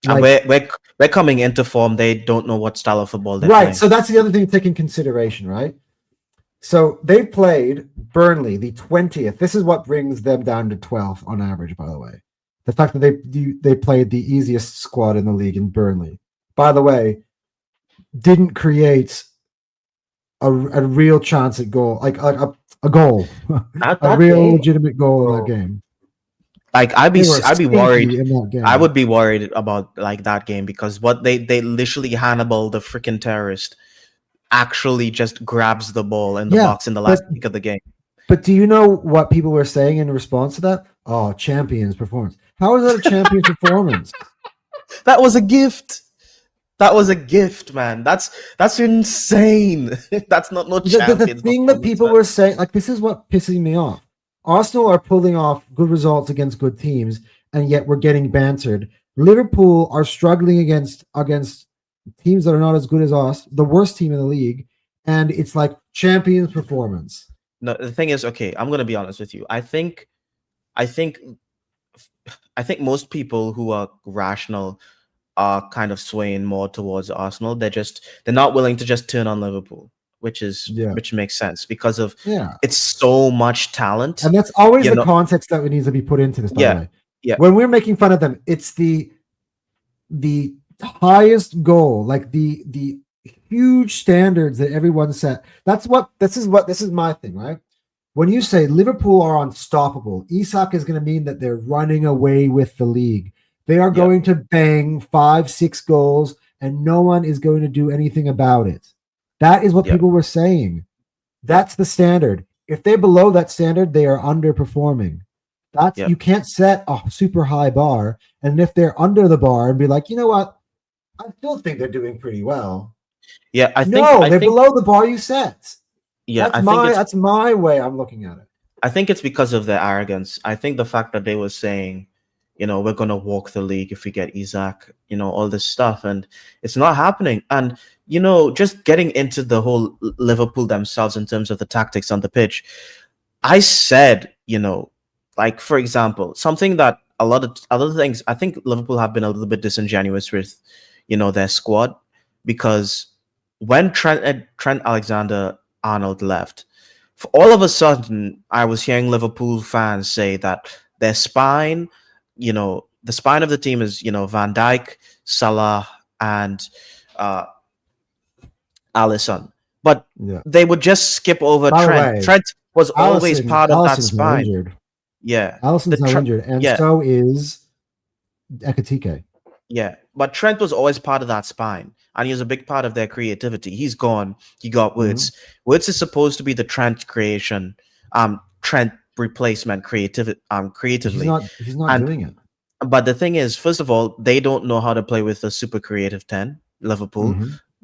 And we're coming into form. They don't know what style of football they're playing. So that's the other thing to take in consideration, right? So they played Burnley the 20th. This is what brings them down to 12th on average, by the way. The fact that they played the easiest squad in the league in Burnley. By the way, didn't create a real chance at goal, like a goal, a real legitimate goal in that game. Like I'd be worried. I would be worried about like that game because what they literally Hannibal, the freaking terrorist, actually just grabs the ball in the box in the last week of the game. But do you know what people were saying in response to that? Oh, champions performance. How is that a champions performance? That was a gift. That was a gift, man. That's insane. That's not champions. The thing that people were saying, like, this is what pisses me off. Arsenal are pulling off good results against good teams, and yet we're getting bantered. Liverpool are struggling against teams that are not as good as us, the worst team in the league, and it's like champions performance. No, the thing is, okay, I'm gonna be honest with you. I think most people who are rational are kind of swaying more towards Arsenal. They're not willing to just turn on Liverpool, which makes sense because of it's so much talent. And that's always the context that needs to be put into this, by the way. Yeah. When we're making fun of them, it's the highest goal, like the huge standards that everyone set. This is my thing, right? When you say Liverpool are unstoppable, Isak is going to mean that they're running away with the league. They are going to bang 5-6 goals and no one is going to do anything about it. That is what people were saying. That's the standard. If they're below that standard, they are underperforming. You can't set a super high bar. And if they're under the bar and be like, you know what? I still think they're doing pretty well. Yeah, I think they're below the bar you set. Yeah, that's my way I'm looking at it. I think it's because of their arrogance. I think the fact that they were saying, we're gonna walk the league if we get Isak, all this stuff, and it's not happening. And just getting into the whole Liverpool themselves in terms of the tactics on the pitch, I said, like for example, something that a lot of other things, I think Liverpool have been a little bit disingenuous with, their squad, because when Trent Alexander-Arnold left, for all of a sudden, I was hearing Liverpool fans say that their spine, the spine of the team is, Van Dijk, Salah, and Alisson. But they would just skip over Trent. Trent was always part of that spine. Injured. Yeah. Alisson's now injured, and so is Ekitike. Yeah, but Trent was always part of that spine, and he was a big part of their creativity. He's gone. You got Wirtz. Wirtz is supposed to be the Trent creation, Trent replacement creatively. He's not doing it. But the thing is, first of all, they don't know how to play with a super creative 10, Liverpool,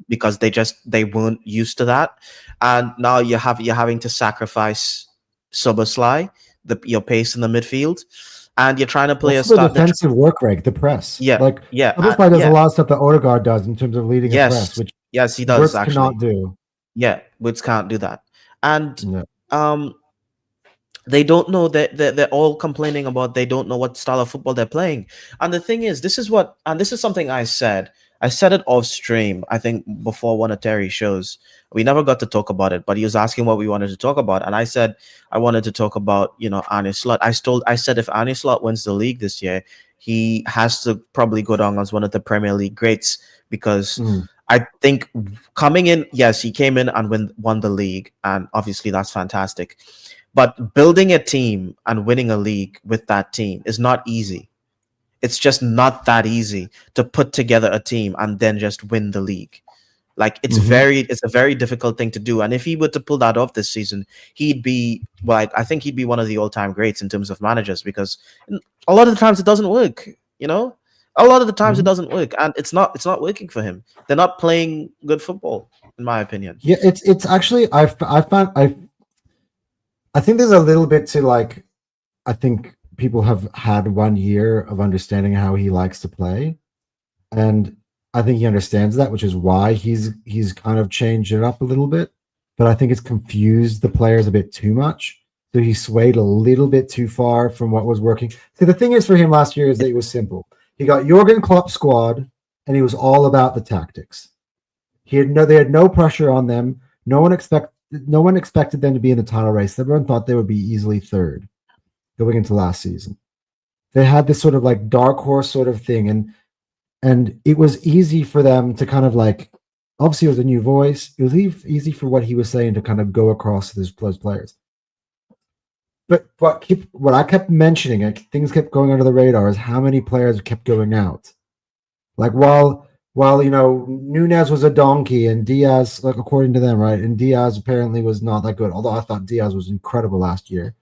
because they weren't used to that. And now you're having to sacrifice Szoboszlai, your pace in the midfield. And you're trying to play a defensive work rate, the press. Szoboszlai does a lot of stuff that Odegaard does in terms of leading a press, which he does Wirtz actually cannot do. Yeah, Wirtz can't do that. And they don't know that they're all complaining about they don't know what style of football they're playing. And the thing is, this is something I said it off stream, I think before one of Terry's shows. We never got to talk about it, but he was asking what we wanted to talk about. And I said, I wanted to talk about, Arne Slot. I said, if Arne Slot wins the league this year, he has to probably go down as one of the Premier League greats, because I think coming in, yes, he came in and won the league. And obviously that's fantastic. But building a team and winning a league with that team is not easy. It's just not that easy to put together a team and then just win the league. Like it's a very difficult thing to do. And if he were to pull that off this season, he'd be I think he'd be one of the all-time greats in terms of managers, because a lot of the times it doesn't work, A lot of the times it doesn't work, and it's not working for him. They're not playing good football, in my opinion. Yeah, it's actually I think there's a little bit to I think people have had 1 year of understanding how he likes to play, and I think he understands that, which is why he's kind of changed it up a little bit. But I think it's confused the players a bit too much. So he swayed a little bit too far from what was working. So the thing is for him last year is that it was simple. He got Jurgen Klopp's squad, and he was all about the tactics. They had no pressure on them. No one expected them to be in the title race. Everyone thought they would be easily third going into last season. They had this sort of dark horse sort of thing, and it was easy for them to kind of obviously it was a new voice. It was easy for what he was saying to kind of go across to those players. But what I kept mentioning, and things kept going under the radar, is how many players kept going out. While Nunez was a donkey and Diaz, according to them, right? And Diaz apparently was not that good, although I thought Diaz was incredible last year.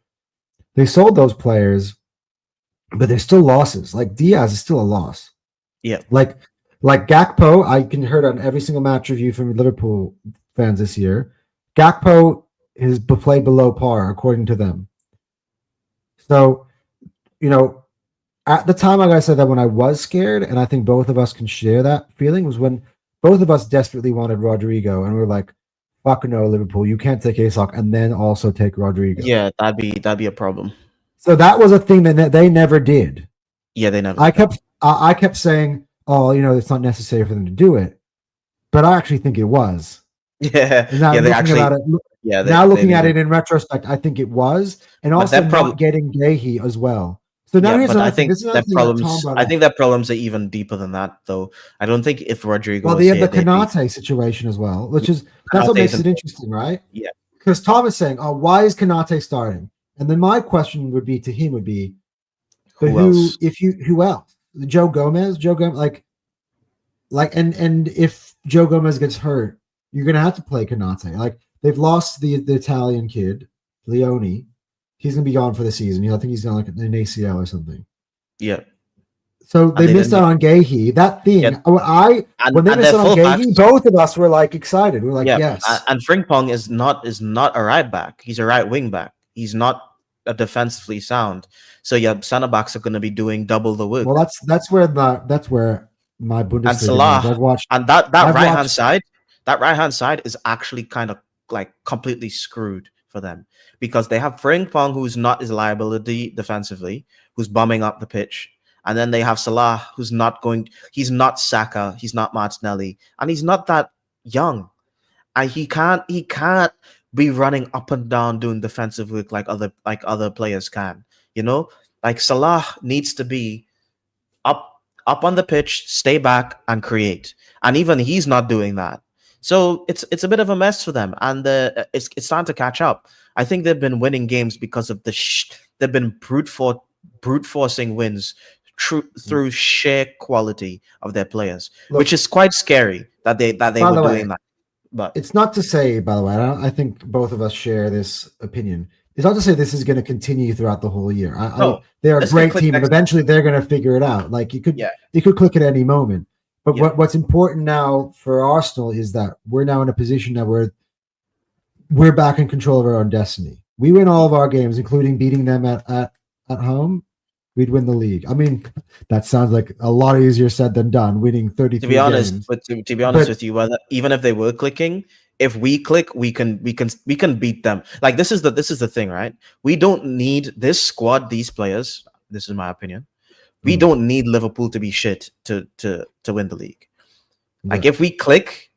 They sold those players, but they're still losses. Diaz is still a loss. Yeah. Like Gakpo, I can heard on every single match review from Liverpool fans this year. Gakpo is played below par, according to them. So, at the time, like I said, that when I was scared, and I think both of us can share that feeling, was when both of us desperately wanted Rodrigo, and we were like, fuck no, Liverpool, you can't take Isak and then also take Rodrigo. Yeah, that'd be a problem. So that was a thing that they never did. Yeah, they never. I kept saying, oh, it's not necessary for them to do it, but I actually think it was. Yeah, looking at it in retrospect, I think it was, and also not getting Gahey as well. So now Yeah, here's but I another thing. think This is another thing that Tom brought I up. think their problems are even deeper than that, though. I don't think if Rodrigo Well, was they have here, the they'd be Kanate situation as well, which is that's what Kanate's makes it important. interesting, right? Yeah. Because Tom is saying, "Oh, why is Kanate starting?" And then my question would be to him would be, "But Who else? who else? Joe Gomez, and if Joe Gomez gets hurt, you're gonna have to play Kanate. Like they've lost the Italian kid, Leone. He's gonna be gone for the season. I think he's gonna like an ACL or something. Yeah. So And they they missed didn't out on Gahey. That get thing, when they and missed their out on fullbacks. Gahey, both of us were like excited. We're like, Yeah, yes. and Frimpong is not a right back. He's a right wing back. He's not a defensively sound. So yeah, center backs are going to be doing double the work. Well, that's where my And Bundesliga Salah knows. I've watched. and that I've right hand watched. side, is actually kind of like completely screwed for them because they have Frimpong, who's not his liability defensively, who's bumming up the pitch. And then they have Salah, he's not Saka, he's not Martinelli, and he's not that young. And he can't be running up and down doing defensive work like other players can. You know, like Salah needs to be up on the pitch, stay back and create. And even he's not doing that. So it's a bit of a mess for them, and it's starting to catch up. I think they've been winning games because of they've been brute forcing wins through sheer quality of their players, Look, which is quite scary that they by were the way, doing that. But it's not to say, by the way, I think both of us share this opinion. It's not to say this is going to continue throughout the whole year. No, they're a this could great click team, and next eventually they're going to figure it out. Like it could click at any moment. But Yeah. what's important now for Arsenal is that we're now in a position that we're back in control of our own destiny. We win all of our games, including beating them at home. We'd win the league. I mean, that sounds like a lot easier said than done. Winning 33 to be honest, games. but to be honest with you, even if they were clicking, if we click, we can beat them. Like this is the thing, right? We don't need this squad, these players. This is my opinion. We don't need Liverpool to be shit to win the league. Like if we click,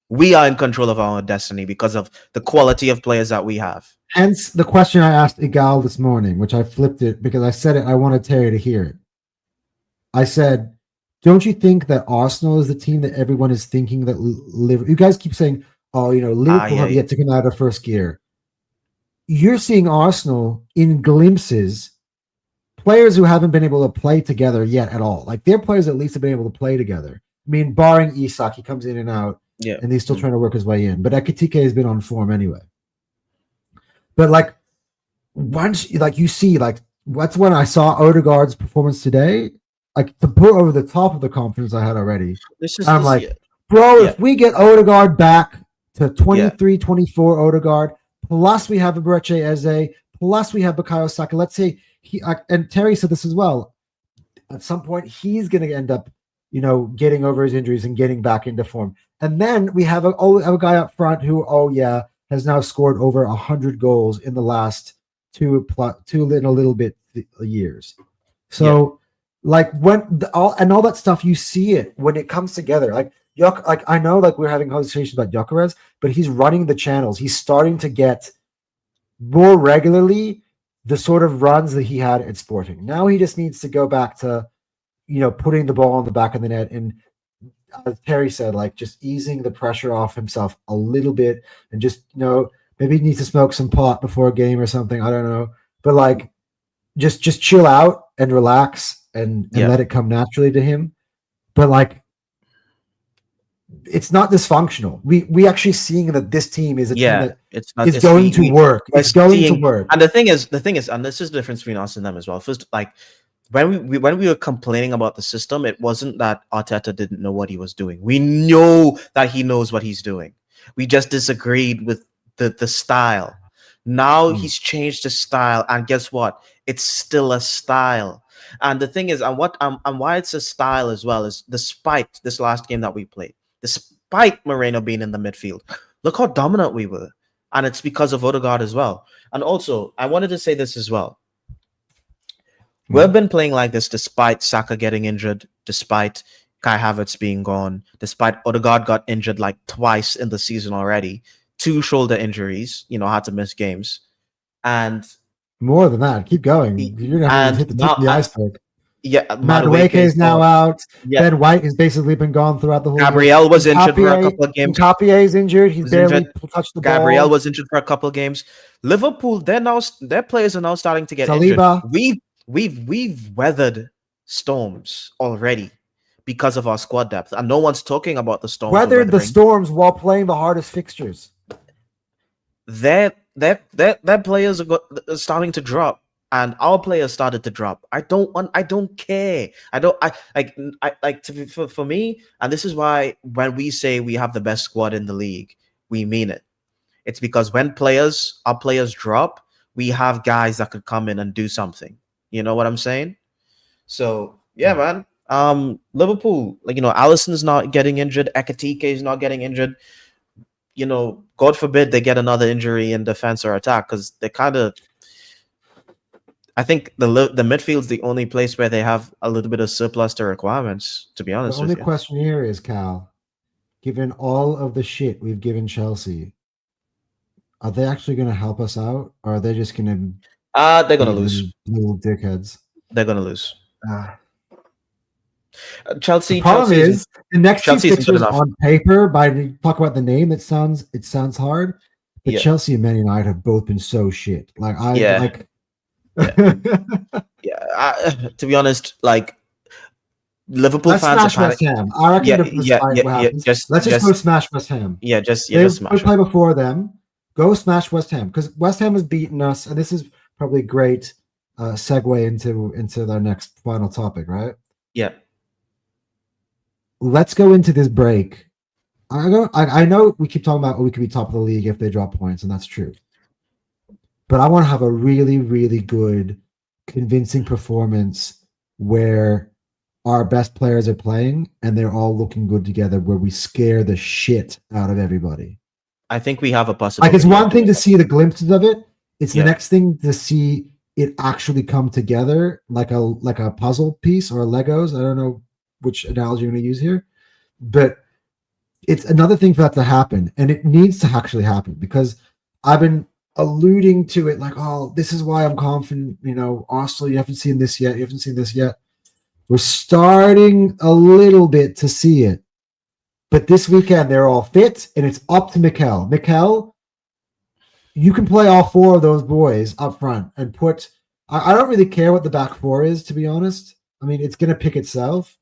we are in control of our own destiny because of the quality of players that we have. Hence the question I asked Igal this morning, which I flipped it because I said it. I wanted Terry to hear it. I said, don't you think that Arsenal is the team that everyone is thinking that Liverpool? You guys keep saying, oh, Liverpool have yet to come out of first gear. You're seeing Arsenal in glimpses, players who haven't been able to play together yet at all. Like their players at least have been able to play together. I mean, barring Isak, he comes in and out, and he's still trying to work his way in. But Ekitike has been on form anyway. But like once you see, like that's when I saw Odegaard's performance today, like to put over the top of the confidence I had already. If we get Odegaard back to 23, 24 Odegaard, plus we have Eberechi Eze, plus we have Bukayo Saka, let's say and Terry said this as well, at some point he's going to end up, getting over his injuries and getting back into form. And then we have a guy up front who, has now scored over 100 goals in the last two and a little bit years. So, like when all that stuff, you see it when it comes together. Like I know, like we're having conversations about Gyökeres, but he's running the channels. He's starting to get more regularly the sort of runs that he had at Sporting. Now he just needs to go back to, putting the ball on the back of the net and, as Terry said, like just easing the pressure off himself a little bit and just, maybe he needs to smoke some pot before a game or something. I don't know. But like just chill out and relax and let it come naturally to him. But like it's not dysfunctional. We actually seeing that this team is a team that is going to work. It's going to work. And the thing is, and this is the difference between us and them as well. First, like when we were complaining about the system, it wasn't that Arteta didn't know what he was doing. We know that he knows what he's doing. We just disagreed with the style. Now he's changed the style, and guess what? It's still a style. And the thing is, and why it's a style as well is despite this last game that we played, despite Moreno being in the midfield, look how dominant we were. And it's because of Odegaard as well. And also, I wanted to say this as well. We've been playing like this despite Saka getting injured, despite Kai Havertz being gone, despite Odegaard got injured like twice in the season already, 2 shoulder injuries, had to miss games. And More than that. Keep going. You're going to And hit the tip of the iceberg. Yeah, Madueke is now out. Yeah, Ben White has basically been gone throughout the whole Gabriel game. was injured for a couple of games. Nkapie is injured. He's barely injured. touched the Gabriel ball. was injured for a couple of games. Liverpool, their players are now starting to get Saliba. injured. We've weathered storms already because of our squad depth, and no one's talking about the storms. Weathered the storms while playing the hardest fixtures. Their players are starting to drop, and our players started to drop. I don't care. For me, and this is why when we say we have the best squad in the league, we mean it. It's because when our players drop, we have guys that could come in and do something. You know what I'm saying? So yeah, man. Liverpool, Alisson's not getting injured. Ekatike is not getting injured. God forbid they get another injury in defense or attack, because they kind of. I think the midfield's the only place where they have a little bit of surplus to requirements. To be honest, the only question here is, Cal, given all of the shit we've given Chelsea, are they actually going to help us out, or are they just going to? They're going to lose. Little dickheads. They're going to lose. Chelsea. The problem is the next two fixtures on paper. By talk about the name, it sounds hard, but Chelsea and Man United have both been so shit. To be honest, Liverpool let's fans smash West Ham. I reckon let's just go smash West Ham. Just smash. Play before them. Go smash West Ham, because West Ham has beaten us, and this is probably a great segue into their next final topic, right? Yeah. Let's go into this break. I know we keep talking about we could be top of the league if they drop points, and that's true. But I want to have a really, really good, convincing performance where our best players are playing and they're all looking good together, where we scare the shit out of everybody. I think we have a possibility. It's one thing to see the glimpses of it. It's the next thing to see it actually come together like a puzzle piece or a Legos. I don't know which analogy I'm going to use here, but it's another thing for that to happen, and it needs to actually happen, because I've been alluding to it this is why I'm confident. Arsenal, you haven't seen this yet. We're starting a little bit to see it, but this weekend they're all fit, and it's up to Mikel. Mikel, you can play all four of those boys up front and put. I don't really care what the back four is, to be honest. I mean, it's going to pick itself.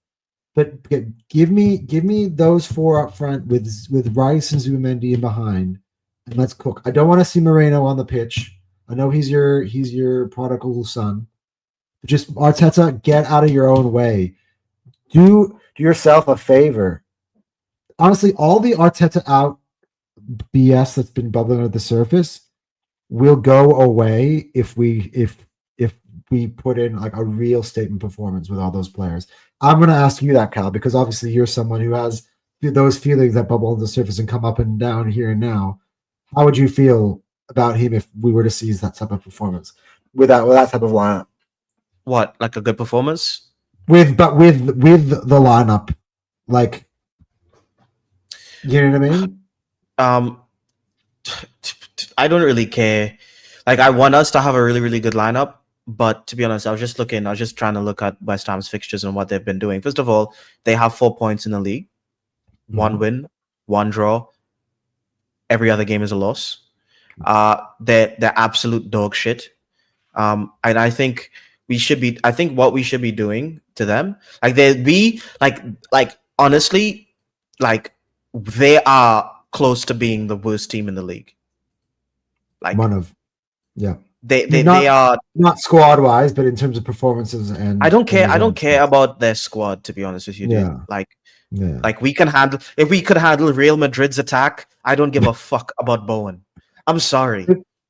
But give me those four up front with Rice and Zubimendi in behind, and let's cook. I don't want to see Moreno on the pitch. I know he's your prodigal son. But just Arteta, get out of your own way. Do yourself a favor. Honestly, all the Arteta out BS that's been bubbling under the surface will go away if we put in a real statement performance with all those players. I'm going to ask you that, Cal, because obviously you're someone who has those feelings that bubble on the surface and come up and down here and now. How would you feel about him if we were to see that type of performance with that type of lineup? What, like a good performance? With the lineup, you know what I mean? I don't really care. I want us to have a really, really good lineup. But to be honest, I was just trying to look at West Ham's fixtures and what they've been doing. First of all, they have 4 points in the league. Mm-hmm. 1 win, 1 draw. Every other game is a loss. They're absolute dog shit. And I think what we should be doing to them, honestly, they are close to being the worst team in the league. They are not squad wise, but in terms of performances and I don't care about their squad, to be honest with you, dude. We can handle, if we could handle Real Madrid's attack, I don't give a fuck about Bowen. I'm sorry.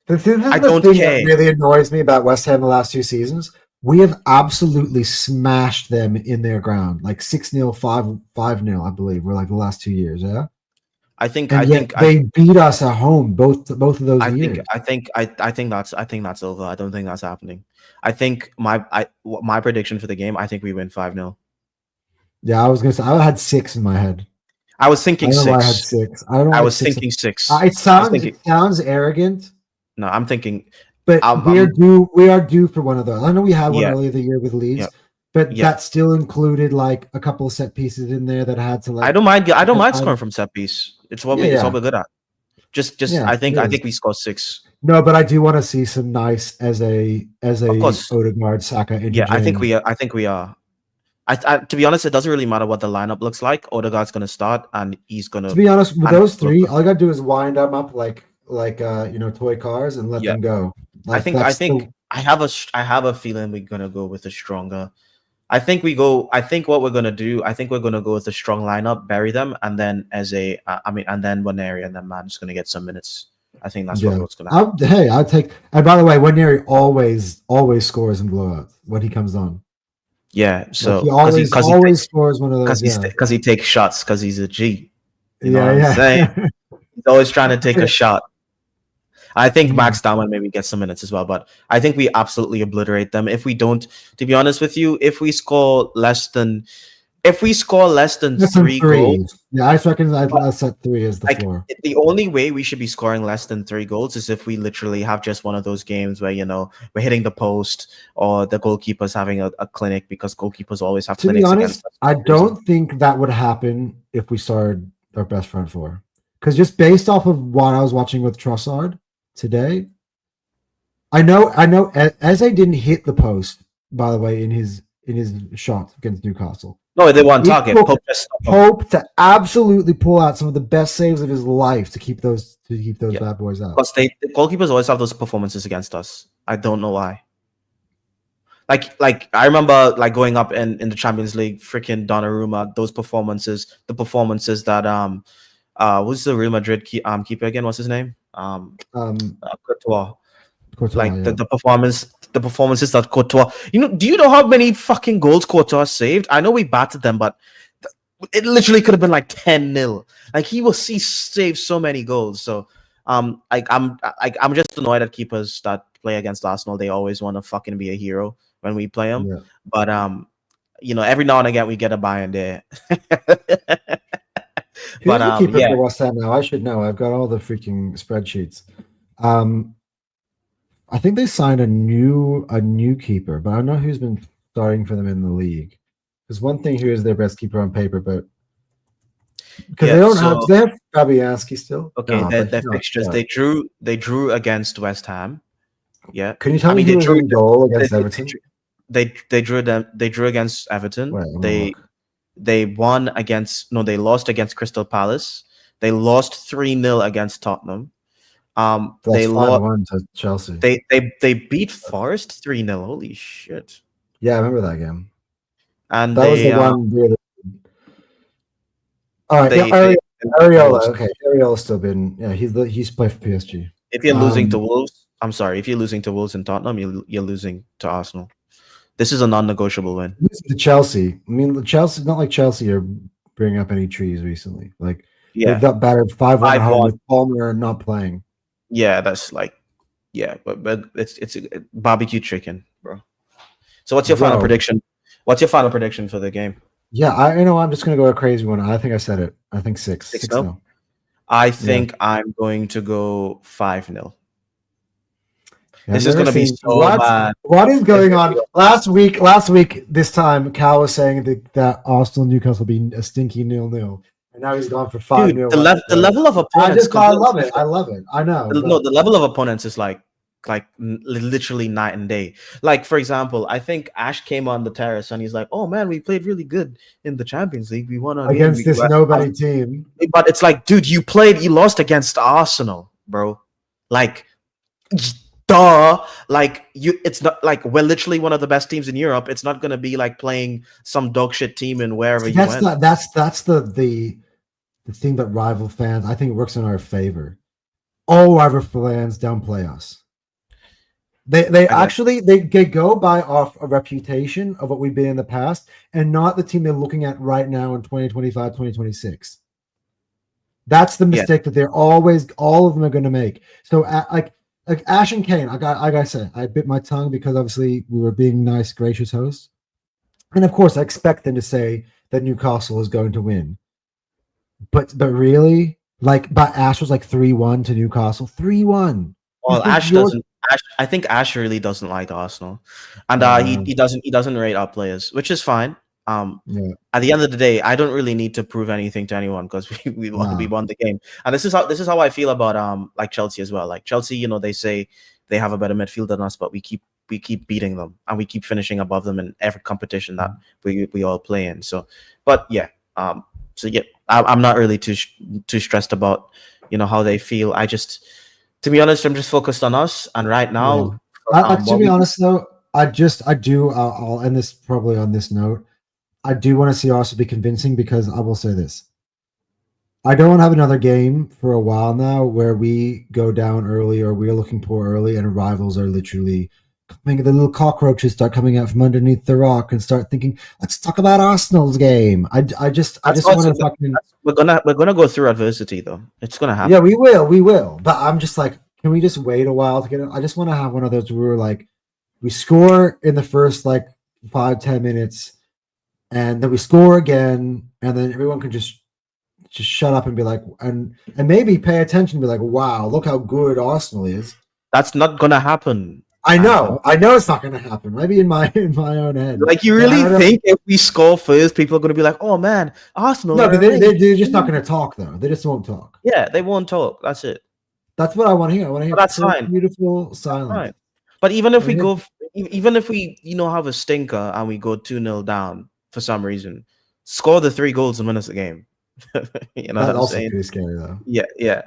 The thing that really annoys me about West Ham the last 2 seasons, we have absolutely smashed them in their ground, 6-0, 5-0, I believe. We're the last 2 years, yeah. I think they beat us at home both of those years. I think that's over. I don't think that's happening. I think my prediction for the game, I think we win 5-0. Yeah, I was gonna say I had 6 in my head. I was thinking 6. I had 6. I don't know. I was thinking 6. It sounds arrogant. No, I'm thinking But we are due for one of those. I know we had one Yeah. earlier the year with Leeds, Yeah. but Yeah. that still included like a couple of set pieces in there that had to like. I don't mind scoring from set piece. It's what it's what we're good at. Just I think we score 6. No, but I do want to see some nice as a Of course. Odegaard, Saka, interchange. Yeah, I think we are. To be honest, it doesn't really matter what the lineup looks like. Odegaard's going to start, and he's going to. To be honest, with those three, all I got to do is wind them up like toy cars and let them go. Like, I have a feeling we're going to go with a stronger. I think what we're going to do. I think we're going to go with a strong lineup, bury them, and then and then Waneri and then man is going to get some minutes. I think that's what's going to happen. I'll take. And by the way, Waneri always scores in blowouts when he comes on. Yeah, so he always scores one of those because he takes shots because he's a G. You know what I'm saying? He's always trying to take a shot. I think Max Dahman maybe gets some minutes as well, but I think we absolutely obliterate them. If we don't, to be honest with you, if we score less than 3 goals, I reckon I'd set 3 as the floor. The only way we should be scoring less than 3 goals is if we literally have just one of those games where we're hitting the post or the goalkeeper's having a clinic, because goalkeepers always have clinics. To be honest, I don't think that would happen if we started our best front four, because just based off of what I was watching with Trossard today, I know Eze didn't hit the post, by the way, in his shot against Newcastle. No, they were on target. Pope to absolutely pull out some of the best saves of his life to keep those bad boys out. Because the goalkeepers always have those performances against us. I don't know why. Like I remember going up in the Champions League, freaking Donnarumma, those performances, the performances that who's the Real Madrid keeper again? What's his name? Courtois. The performances that Courtois. Do you know how many fucking goals Courtois saved? I know we battered them, but it literally could have been like 10-0. Like he saved so many goals. So I'm just annoyed at keepers that play against Arsenal. They always want to fucking be a hero when we play them. Yeah. But every now and again we get a buy in there. Who's the keeper for West Ham now? I should know. I've got all the freaking spreadsheets. I think they signed a new keeper, but I don't know who's been starting for them in the league. Because one thing here is their best keeper on paper, but because they have Fabianski still. Okay, their fixtures. They drew against West Ham. Yeah. Can you tell me who was in goal against Everton? They drew against Everton. Wait, they lost against Crystal Palace. They lost 3-0 against Tottenham. They lost 5-1 to Chelsea. They beat Forest 3-0. Holy shit! Yeah, I remember that game. And that was the one. All right, Areola. Okay, Areola's still been. Yeah, he's played for PSG. If you're losing to Wolves, I'm sorry. If you're losing to Wolves in Tottenham, you're losing to Arsenal. This is a non-negotiable win. To Chelsea. I mean, Chelsea. Not like Chelsea are bringing up any trees recently. Like they got battered 5-1 at home with Palmer not playing. Yeah, that's but it's barbecue chicken, bro. So what's your final prediction? What's your final prediction for the game? Yeah, I'm just gonna go a crazy one. I think I said it. I think 6-0. I think I'm going to go 5-0. This is gonna be so bad. What is going on? Last week, this time, Cal was saying that Arsenal Newcastle will be a stinky 0-0. And now he's gone for 5-0. The level of opponents. I love it. I know. The level of opponents is like literally night and day. Like, for example, I think Ash came on the terrace and he's like, "Oh man, we played really good in the Champions League. We won against this nobody team." But it's like, dude, you lost against Arsenal, bro. Like, duh. Like it's not like we're literally one of the best teams in Europe. It's not gonna be like playing some dog shit team in wherever you went. That's the thing that rival fans. I think it works in our favor. All rival fans downplay us. They go by off a reputation of what we've been in the past, and not the team they're looking at right now in 2025, 2026. That's the mistake that all of them are going to make. So like Ash and Kane, like I said, I bit my tongue because obviously we were being nice, gracious hosts. And of course I expect them to say that Newcastle is going to win. But really, but Ash was like 3-1 to Newcastle. 3-1. Well, I think Ash really doesn't like Arsenal, and he doesn't rate our players, which is fine. Yeah. At the end of the day, I don't really need to prove anything to anyone because we won the game, and this is how I feel about like Chelsea as well. Like Chelsea, you know, they say they have a better midfield than us, but we keep beating them and we keep finishing above them in every competition that we all play in. So, but yeah, I'm not really too stressed about, you know, how they feel. To be honest, I'm just focused on us. And right now, to be honest though, I'll end this probably on this note. I do want to see Arsenal be convincing, because I will say this. I don't want to have another game for a while now where we go down early or we're looking poor early and rivals are literally coming, the little cockroaches start coming out from underneath the rock and start thinking, let's talk about Arsenal's game. I just want to fucking... We're gonna go through adversity though. It's gonna happen. Yeah, we will. But I'm just like, can we just wait a while to get it? I just want to have one of those where we're like, we score in the first like 5-10 minutes, and then we score again, and then everyone can just shut up and be like, and maybe pay attention and be like, wow, look how good Arsenal is. That's not gonna happen. I know it's not gonna happen. Maybe in my own head. Like, you really think if we score first, people are gonna be like, oh man, Arsenal? No, but they're just not gonna talk though. They just won't talk. Yeah, they won't talk. That's it. That's what I want to hear. I want to hear that's fine. Beautiful silence. Right. But even if we you know, have a stinker and we go 2-0 down for some reason, score the 3 goals and win us the game. You know, that's also pretty scary though. Yeah.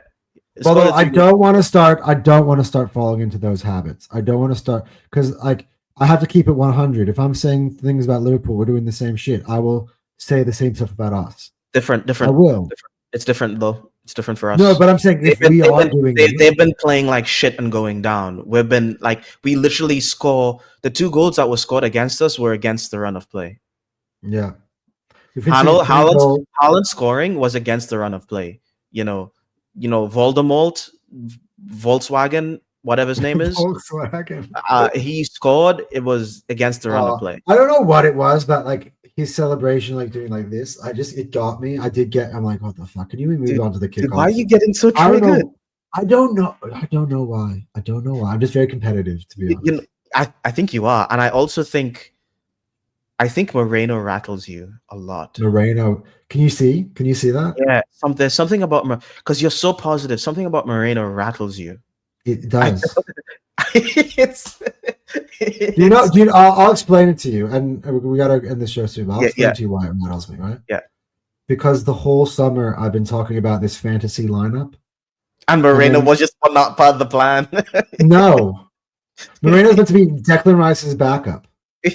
Although I don't want to start falling into those habits. I don't want to start, because like I have to keep it 100. If I'm saying things about Liverpool, we're doing the same shit, I will say the same stuff about us. Different. I will. It's different though. It's different for us. No, but I'm saying they've been playing like shit and going down. We've been like, we literally score the 2 goals that were scored against us were against the run of play. Yeah. Haaland scoring was against the run of play. You know, Voldemort, Volkswagen, whatever his name is. Volkswagen. He scored. It was against the run of play. I don't know what it was, but like his celebration, like doing like this, it got me. I'm like, what the fuck? Can you move on to the kickoff? Why are you getting so triggered? I don't know why. I'm just very competitive, to be honest. You know, I think you are, and I also think Moreno rattles you a lot. Moreno, can you see that? Yeah, there's something about, because you're so positive. Something about Moreno rattles you. It does. I'll explain it to you, and we gotta end the show soon. But I'll explain to you why it rattles me, right? Yeah. Because the whole summer I've been talking about this fantasy lineup, and Moreno was just not part of the plan. No, Moreno's meant to be Declan Rice's backup.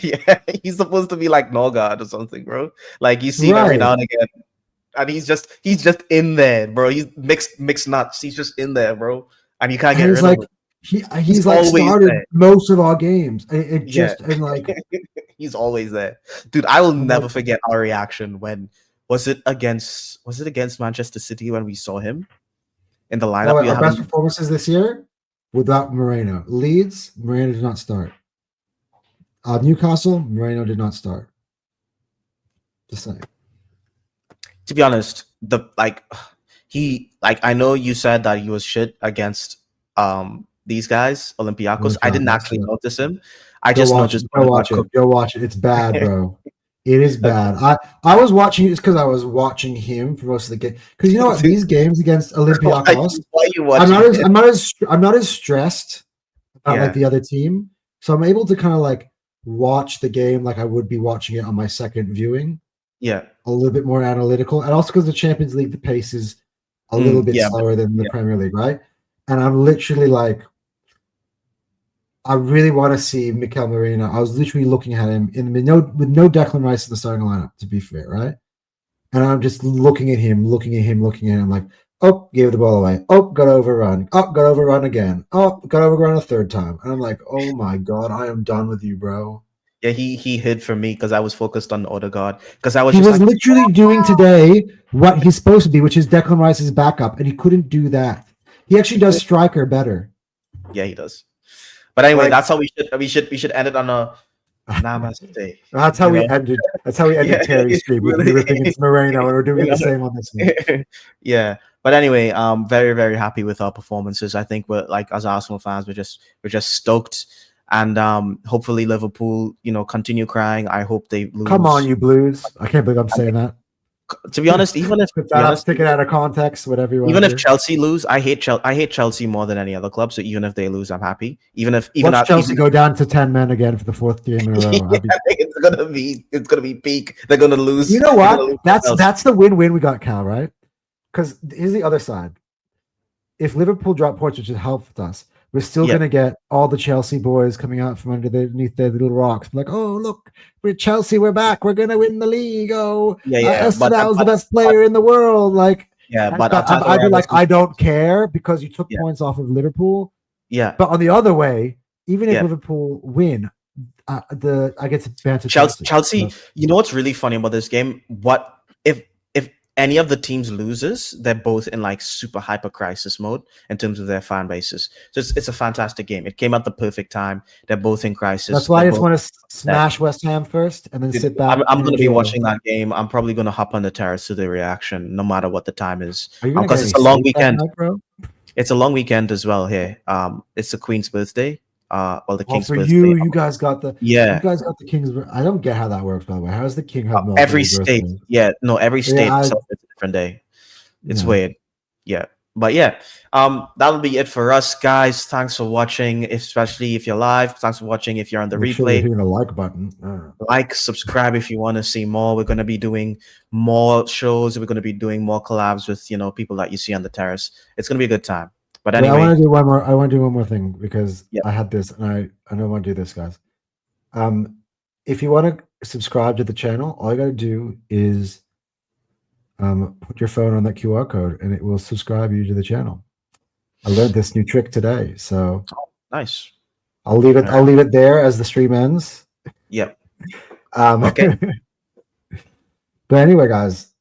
Yeah, he's supposed to be like Norgard or something, bro. Like, you see him every now and again, and he's just in there, bro. He's mixed nuts. He's just in there, bro, and you can't get rid of him. He's like started there. Most of our games. And like he's always there, dude. I will never forget our reaction when was it against Manchester City when we saw him in the lineup. Our best performances this year without Moreno. Leeds, Moreno did not start. Newcastle, Moreno did not start. Just saying. To be honest, I know you said that he was shit against these guys, Olympiacos. I didn't actually notice him. I just noticed. Go watch it. It's bad, bro. It is bad. I was watching it just because I was watching him for most of the game. Because you know what, these games against Olympiacos, I'm not as stressed about like the other team, so I'm able to kind of like watch the game like I would be watching it on my second viewing. Yeah, a little bit more analytical, and also because the Champions League, the pace is a little bit slower than the Premier League, right? And I'm literally like, I really want to see Mikel Merino. I was literally looking at him with no Declan Rice in the starting lineup, to be fair, right? And I'm just looking at him. I'm like, oh, gave the ball away. Oh, got overrun. Oh, got overrun again. Oh, got overrun a third time. And I'm like, oh my God, I am done with you, bro. Yeah, he hid from me because I was focused on Odegaard. Because he was literally doing today what he's supposed to be, which is Declan Rice's backup, and he couldn't do that. He actually does striker better. Yeah, he does. But anyway, that's how we should end it on a namaste. That's how we ended. That's how we ended Terry's stream. We were thinking it's Moreno, and we're doing the same on this one. Yeah. But anyway, very, very happy with our performances. I think we're like, as Arsenal fans, we're just stoked. And hopefully Liverpool, continue crying. I hope they lose. Come on, you Blues! I can't believe I'm saying that. To be honest, even if take it out of context, whatever you want. Even if Chelsea lose, I hate Chelsea more than any other club. So even if they lose, I'm happy. Watch Chelsea go down to 10 men again for the 4th game in a row. I think it's gonna be peak. They're gonna lose. You know what? That's the win-win we got, Cal, right? Because here's the other side. If Liverpool drop points, which has helped us, we're still going to get all the Chelsea boys coming out from underneath their little rocks. Like, oh, look, we're Chelsea. We're back. We're going to win the league. Oh, Esteval's the best player in the world. Like, but I'd be like, I don't care because you took points off of Liverpool. Yeah. But on the other way, even if Liverpool win, I get to banter Chelsea. You know what's really funny about this game? What if any of the teams loses, they're both in like super hyper crisis mode in terms of their fan bases. So it's a fantastic game. It came at the perfect time. They're both in crisis. That's why I just want to smash West Ham first and then sit back. I'm going to be watching that game. I'm probably going to hop on the terrace to the reaction, no matter what the time is, because it's a long weekend. Bro? It's a long weekend as well here. It's the Queen's birthday. The King's for birthday. you guys got the you guys got the King's. I don't get how that works, by the way. How does the King have every state? Birthdays? Every state celebrates a different day. It's weird. But that'll be it for us, guys. Thanks for watching, especially if you're live. Thanks for watching if you're on the replay. Sure you're hitting the like button. Like, subscribe if you want to see more. We're going to be doing more shows. We're going to be doing more collabs with people that you see on the terrace. It's going to be a good time. But anyway, I want to do one more. I want to do one more thing because I had this, and I don't want to do this, guys. If you want to subscribe to the channel, all you got to do is put your phone on that QR code, and it will subscribe you to the channel. I learned this new trick today, so nice. I'll leave it. I'll leave it there as the stream ends. Yep. Okay. But anyway, guys,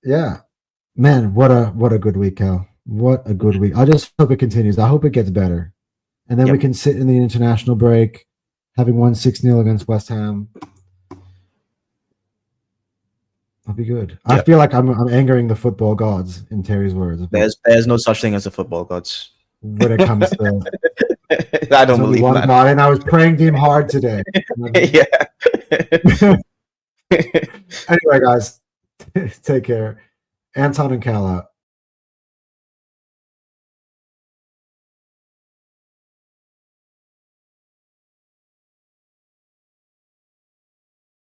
man, what a good week, Cal. What a good week. I just hope it continues. I hope it gets better. And then we can sit in the international break, having won 6-0 against West Ham. I'll be good. I feel like I'm angering the football gods, in Terry's words. There's no such thing as a football gods. When it comes to I don't believe that. God, and I was praying him hard today. Anyway, guys, take care. Anton and Cal out.